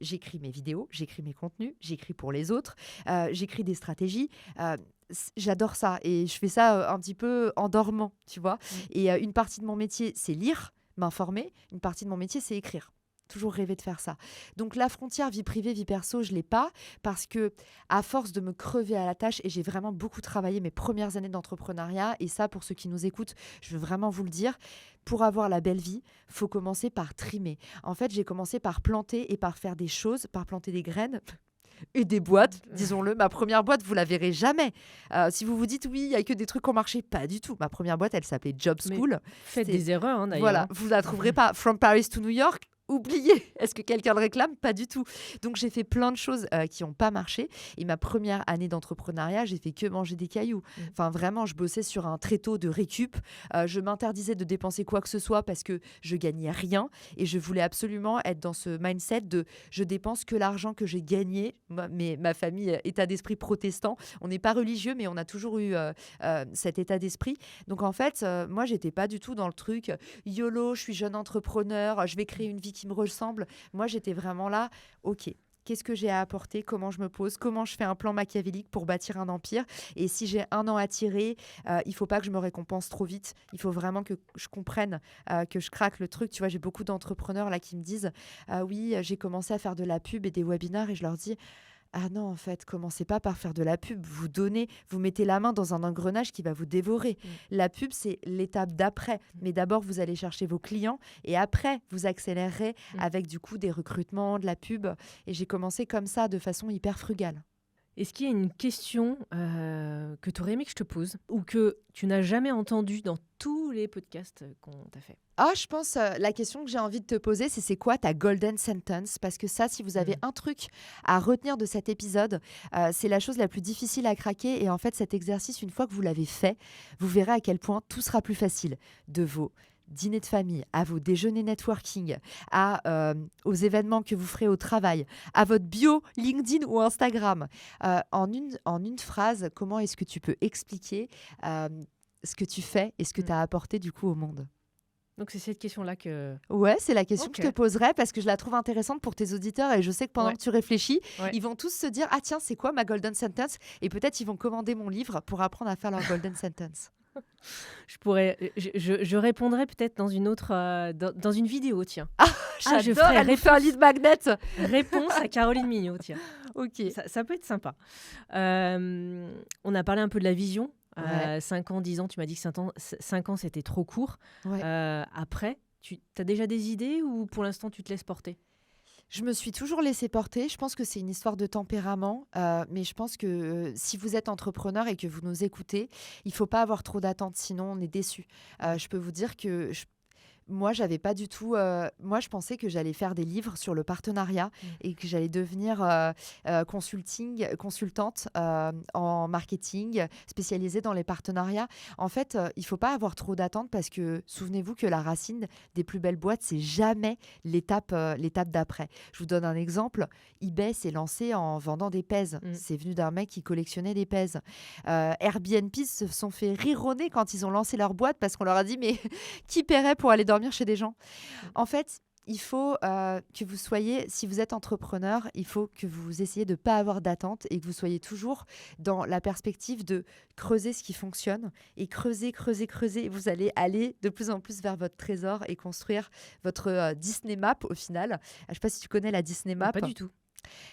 J'écris mes vidéos, j'écris mes contenus, j'écris pour les autres, j'écris des stratégies. J'adore ça et je fais ça un petit peu en dormant, tu vois. Et une partie de mon métier, c'est lire, m'informer. Une partie de mon métier, c'est écrire. Toujours rêvé de faire ça. Donc la frontière vie privée, vie perso, je l'ai pas parce que à force de me crever à la tâche, et j'ai vraiment beaucoup travaillé mes premières années d'entrepreneuriat, et ça pour ceux qui nous écoutent, je veux vraiment vous le dire, pour avoir la belle vie, faut commencer par trimer. En fait, j'ai commencé par planter et par faire des choses, par planter des graines et des boîtes, disons-le. Ma première boîte, vous la verrez jamais. Si vous vous dites, oui, il n'y a que des trucs qui ont marché, pas du tout. Ma première boîte, elle s'appelait Job School. Faites des erreurs, hein, d'ailleurs. Voilà, vous la trouverez pas. From Paris to New York, oubliez. Est-ce que quelqu'un le réclame? Pas du tout. Donc, j'ai fait plein de choses qui n'ont pas marché. Et ma première année d'entrepreneuriat, j'ai fait que manger des cailloux. Enfin, vraiment, je bossais sur un tréteau de récup. Je m'interdisais de dépenser quoi que ce soit parce que je gagnais rien. Et je voulais absolument être dans ce mindset de je dépense que l'argent que j'ai gagné. Mais ma famille, état d'esprit protestant. On n'est pas religieux, mais on a toujours eu cet état d'esprit. Donc, en fait, moi, j'étais pas du tout dans le truc YOLO, je suis jeune entrepreneur, je vais créer une vie qui me ressemble. Moi, j'étais vraiment là, ok, qu'est-ce que j'ai à apporter, comment je me pose, comment je fais un plan machiavélique pour bâtir un empire. Et si j'ai un an à tirer, il ne faut pas que je me récompense trop vite. Il faut vraiment que je comprenne que je craque le truc. Tu vois, j'ai beaucoup d'entrepreneurs là qui me disent oui, j'ai commencé à faire de la pub et des webinaires, et je leur dis ah non, en fait, commencez pas par faire de la pub. Vous donnez, vous mettez la main dans un engrenage qui va vous dévorer. La pub, c'est l'étape d'après. Mais d'abord, vous allez chercher vos clients et après, vous accélérerez avec du coup des recrutements, de la pub. Et j'ai commencé comme ça, de façon hyper frugale. Est-ce qu'il y a une question que tu aurais aimé que je te pose ou que tu n'as jamais entendue dans tous les podcasts qu'on t'a fait? Je pense la question que j'ai envie de te poser, c'est quoi ta golden sentence? Parce que ça, si vous avez un truc à retenir de cet épisode, c'est la chose la plus difficile à craquer. Et en fait, cet exercice, une fois que vous l'avez fait, vous verrez à quel point tout sera plus facile. De vos dîners de famille, à vos déjeuners networking, aux événements que vous ferez au travail, à votre bio LinkedIn ou Instagram. En une phrase, comment est-ce que tu peux expliquer ce que tu fais et ce que tu as apporté du coup au monde? Donc, c'est cette question-là que... Ouais, c'est la question que je te poserai parce que je la trouve intéressante pour tes auditeurs et je sais que pendant que tu réfléchis, ils vont tous se dire « Ah tiens, c'est quoi ma golden sentence ?» Et peut-être ils vont commander mon livre pour apprendre à faire leur golden sentence. Je répondrai peut-être dans une autre, dans une vidéo, tiens. J'adore, elle nous fait un lead magnet. Réponse à Caroline Mignot, tiens. Ok. Ça peut être sympa. On a parlé un peu de la vision. 5 ans, 10 ans, tu m'as dit que 5 ans, c'était trop court. Après, tu as déjà des idées ou pour l'instant, tu te laisses porter? Je me suis toujours laissée porter. Je pense que c'est une histoire de tempérament. Mais je pense que si vous êtes entrepreneur et que vous nous écoutez, il ne faut pas avoir trop d'attentes, sinon on est déçu. Je peux vous dire que... Moi, j'avais pas du tout. Moi, je pensais que j'allais faire des livres sur le partenariat et que j'allais devenir consultante en marketing, spécialisée dans les partenariats. En fait, il faut pas avoir trop d'attentes parce que souvenez-vous que la racine des plus belles boîtes, c'est jamais l'étape d'après. Je vous donne un exemple. eBay s'est lancé en vendant des pèses. C'est venu d'un mec qui collectionnait des pèses. Airbnb se sont fait rironner quand ils ont lancé leur boîte parce qu'on leur a dit mais qui paierait pour aller dormir chez des gens? En fait, il faut que vous soyez, si vous êtes entrepreneur, il faut que vous essayiez de ne pas avoir d'attente et que vous soyez toujours dans la perspective de creuser ce qui fonctionne et creuser. Vous allez aller de plus en plus vers votre trésor et construire votre Disney Map au final. Je ne sais pas si tu connais la Disney Map. Pas du tout.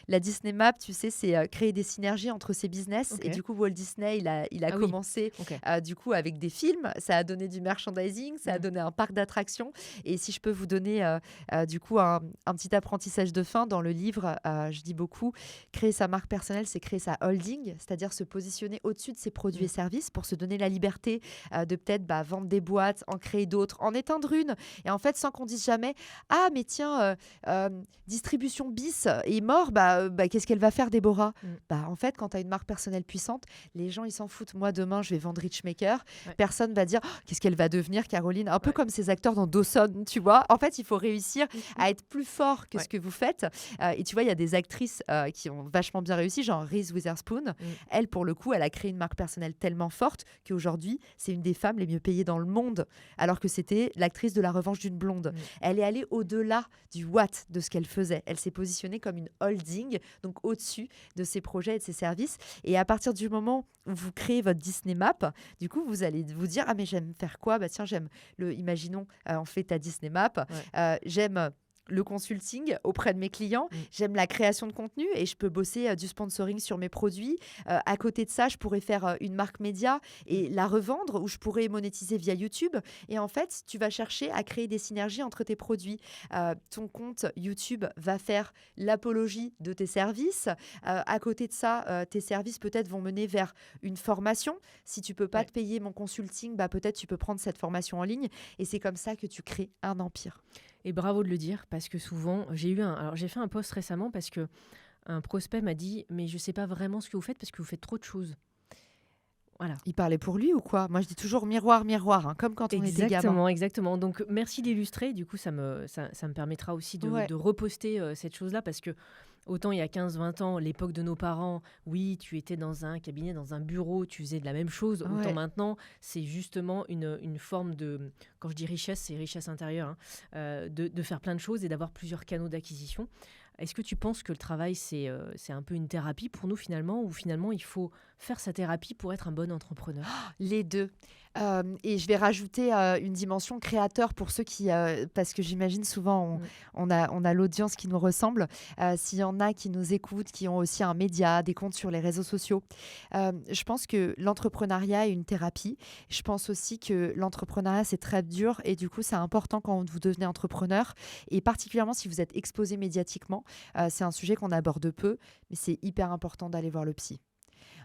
La Disney Map, tu sais, c'est créer des synergies entre ses business. Ok. Et du coup, Walt Disney, il a Ah oui. commencé Ok. du coup avec des films. Ça a donné du merchandising, ça a Mm. donné un parc d'attractions. Et si je peux vous donner du coup un petit apprentissage de fin dans le livre, je dis beaucoup, créer sa marque personnelle, c'est créer sa holding, c'est-à-dire se positionner au-dessus de ses produits et Mm. services pour se donner la liberté de peut-être vendre des boîtes, en créer d'autres, en éteindre une. Et en fait, sans qu'on dise jamais, ah mais tiens, distribution bis est mort, qu'est-ce qu'elle va faire, Déborah? Mm. En fait, quand tu as une marque personnelle puissante, les gens, ils s'en foutent. Moi, demain, je vais vendre Richmaker. Ouais. Personne va dire, oh, qu'est-ce qu'elle va devenir, Caroline? Un peu Ouais. comme ces acteurs dans Dawson, tu vois. En fait, il faut réussir à être plus fort que Ouais. ce que vous faites. Et tu vois, il y a des actrices qui ont vachement bien réussi, genre Reese Witherspoon. Elle, pour le coup, elle a créé une marque personnelle tellement forte qu'aujourd'hui, c'est une des femmes les mieux payées dans le monde, alors que c'était l'actrice de La Revanche d'une blonde. Elle est allée au-delà du what de ce qu'elle faisait. Elle s'est positionnée comme une holding, donc au-dessus de ses projets et de ses services. Et à partir du moment où vous créez votre Disney Map, du coup, vous allez vous dire, ah mais j'aime faire quoi? Tiens, imaginons, on fait ta Disney Map, j'aime le consulting auprès de mes clients. J'aime la création de contenu et je peux bosser du sponsoring sur mes produits. À côté de ça, je pourrais faire une marque média et la revendre, ou je pourrais monétiser via YouTube. Et en fait, tu vas chercher à créer des synergies entre tes produits. Ton compte YouTube va faire l'apologie de tes services. À côté de ça, tes services peut-être vont mener vers une formation. Si tu peux pas te payer mon consulting, peut-être tu peux prendre cette formation en ligne. Et c'est comme ça que tu crées un empire. Et bravo de le dire, parce que souvent, j'ai fait un post récemment parce que un prospect m'a dit, mais je sais pas vraiment ce que vous faites parce que vous faites trop de choses. Voilà. Il parlait pour lui ou quoi? Moi, je dis toujours miroir, miroir, comme quand on était gamin. Exactement. Donc, merci d'illustrer. Du coup, ça me permettra aussi de reposter cette chose-là parce que autant il y a 15-20 ans, l'époque de nos parents, oui, tu étais dans un cabinet, dans un bureau, tu faisais de la même chose. Autant maintenant, c'est justement une forme de, quand je dis richesse, c'est richesse intérieure, de faire plein de choses et d'avoir plusieurs canaux d'acquisition. Est-ce que tu penses que le travail, c'est un peu une thérapie pour nous finalement, ou finalement il faut faire sa thérapie pour être un bon entrepreneur? Les deux. Et je vais rajouter une dimension créateur pour ceux qui... parce que j'imagine souvent, on a l'audience qui nous ressemble. S'il y en a qui nous écoutent, qui ont aussi un média, des comptes sur les réseaux sociaux, je pense que l'entrepreneuriat est une thérapie. Je pense aussi que l'entrepreneuriat, c'est très dur. Et du coup, c'est important quand vous devenez entrepreneur. Et particulièrement si vous êtes exposé médiatiquement. C'est un sujet qu'on aborde peu, mais c'est hyper important d'aller voir le psy.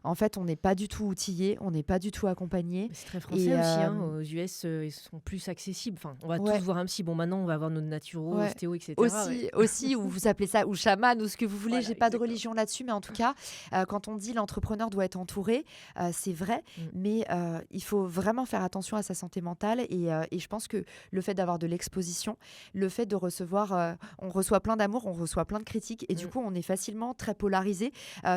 En fait, on n'est pas du tout outillé, on n'est pas du tout accompagné. C'est très français aussi. Aux US, ils sont plus accessibles. Enfin, on va tous voir un psy. Bon, maintenant, on va voir notre naturo, ostéo, etc. Aussi, ou vous appelez ça ou chaman ou ce que vous voulez. Voilà, J'ai pas de religion là-dessus, mais en tout cas, quand on dit l'entrepreneur doit être entouré, c'est vrai. Mais il faut vraiment faire attention à sa santé mentale. Et je pense que le fait d'avoir de l'exposition, le fait de recevoir, on reçoit plein d'amour, on reçoit plein de critiques, et du coup, on est facilement très polarisé.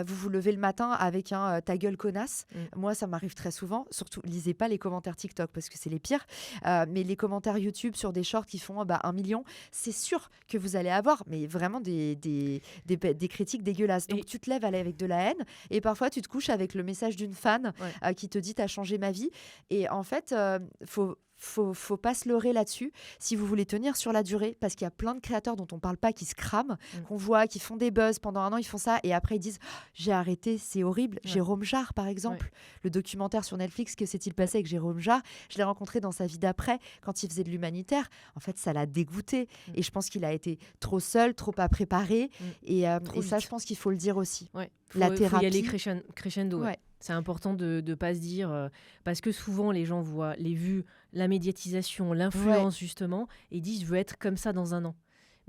Vous vous levez le matin avec un ta gueule connasse. Moi, ça m'arrive très souvent. Surtout, lisez pas les commentaires TikTok parce que c'est les pires. Mais les commentaires YouTube sur des shorts qui font 1 million, c'est sûr que vous allez avoir, mais vraiment des critiques dégueulasses. Donc, tu te lèves avec de la haine et parfois, tu te couches avec le message d'une fan qui te dit « t'as changé ma vie ». Et en fait, faut pas se leurrer là-dessus si vous voulez tenir sur la durée, parce qu'il y a plein de créateurs dont on parle pas qui se crament, qu'on voit, qui font des buzz pendant 1 an, ils font ça et après ils disent j'ai arrêté, c'est horrible. Jérôme Jarre par exemple, le documentaire sur Netflix, que s'est-il passé avec Jérôme Jarre? Je l'ai rencontré dans sa vie d'après quand il faisait de l'humanitaire. En fait, ça l'a dégoûté et je pense qu'il a été trop seul, trop pas préparé et ça, je pense qu'il faut le dire aussi. La thérapie, faut y aller crescendo. C'est important de ne pas se dire... parce que souvent, les gens voient les vues, la médiatisation, l'influence, justement, et disent « je veux être comme ça dans 1 an ».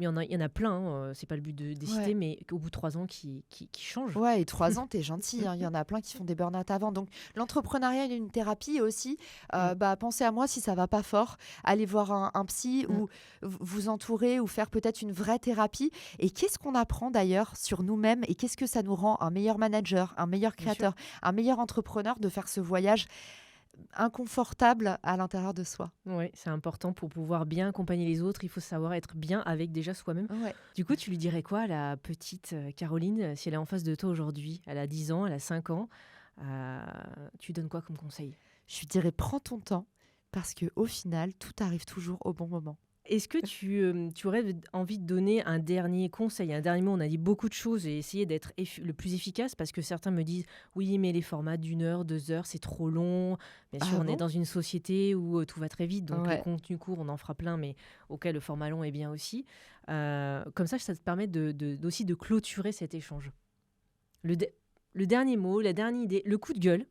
Mais il y en a plein, c'est pas le but de citer, mais au bout de 3 ans, qui changent. Ouais, et 3 ans, t'es gentil. Il y en a plein qui font des burn-out avant. Donc, l'entrepreneuriat est une thérapie aussi. Pensez à moi si ça va pas fort. Allez voir un psy ou vous entourer ou faire peut-être une vraie thérapie. Et qu'est-ce qu'on apprend d'ailleurs sur nous-mêmes et qu'est-ce que ça nous rend un meilleur manager, un meilleur créateur, un meilleur entrepreneur de faire ce voyage inconfortable à l'intérieur de soi. Oui, c'est important pour pouvoir bien accompagner les autres. Il faut savoir être bien avec déjà soi-même. Ouais. Du coup, tu lui dirais quoi à la petite Caroline, si elle est en face de toi aujourd'hui? Elle a 10 ans, elle a 5 ans. Tu donnes quoi comme conseil? Je lui dirais prends ton temps parce qu'au final, tout arrive toujours au bon moment. Est-ce que tu aurais envie de donner un dernier conseil, un dernier mot? On a dit beaucoup de choses et essayer d'être le plus efficace parce que certains me disent oui, mais les formats d'1 heure, 2 heures, c'est trop long. Bien sûr, Ah on est bon? dans une société où tout va très vite, donc les Ouais. contenus courts, on en fera plein, mais auquel le format long est bien aussi. Comme ça te permet aussi de clôturer cet échange. Le, de- le dernier mot, la dernière idée, le coup de gueule.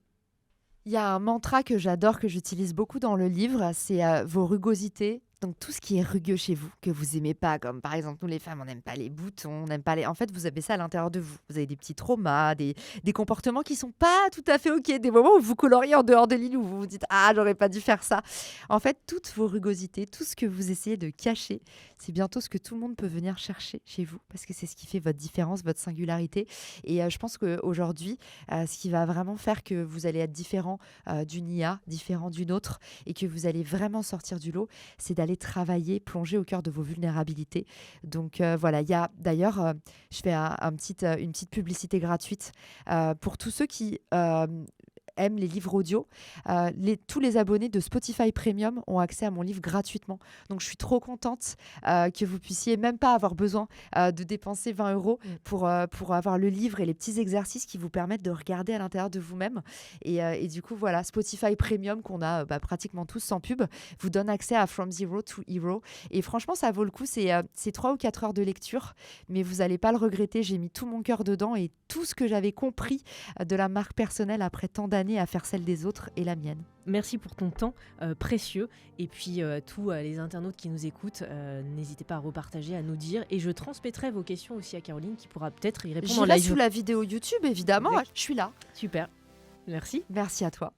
Il y a un mantra que j'adore, que j'utilise beaucoup dans le livre, c'est vos rugosités. Donc tout ce qui est rugueux chez vous, que vous aimez pas, comme par exemple nous les femmes, on n'aime pas les boutons, on n'aime pas les... En fait, vous avez ça à l'intérieur de vous. Vous avez des petits traumas, des comportements qui sont pas tout à fait OK, des moments où vous coloriez en dehors de l'île, où vous vous dites «Ah, j'aurais pas dû faire ça». En fait, toutes vos rugosités, tout ce que vous essayez de cacher, c'est bientôt ce que tout le monde peut venir chercher chez vous, parce que c'est ce qui fait votre différence, votre singularité. Et je pense qu'aujourd'hui, ce qui va vraiment faire que vous allez être différent d'une IA, différent d'une autre, et que vous allez vraiment sortir du lot, c'est d'aller travailler, plonger au cœur de vos vulnérabilités. Donc voilà, il y a d'ailleurs, je fais une petite publicité gratuite pour tous ceux qui aiment les livres audio. Tous les abonnés de Spotify Premium ont accès à mon livre gratuitement. Donc je suis trop contente que vous puissiez même pas avoir besoin de dépenser 20 € pour avoir le livre et les petits exercices qui vous permettent de regarder à l'intérieur de vous-même. Et du coup, voilà, Spotify Premium qu'on a pratiquement tous sans pub, vous donne accès à From Zero to Hero. Et franchement, ça vaut le coup. C'est 3 ou 4 heures de lecture, mais vous n'allez pas le regretter. J'ai mis tout mon cœur dedans et tout ce que j'avais compris de la marque personnelle après tant d'années à faire celle des autres et la mienne. Merci pour ton temps précieux. Et puis, tous les internautes qui nous écoutent, n'hésitez pas à repartager, à nous dire. Et je transmettrai vos questions aussi à Caroline qui pourra peut-être y répondre en J'irai live. sous la vidéo YouTube, évidemment. Exact. Je suis là. Super. Merci. Merci à toi.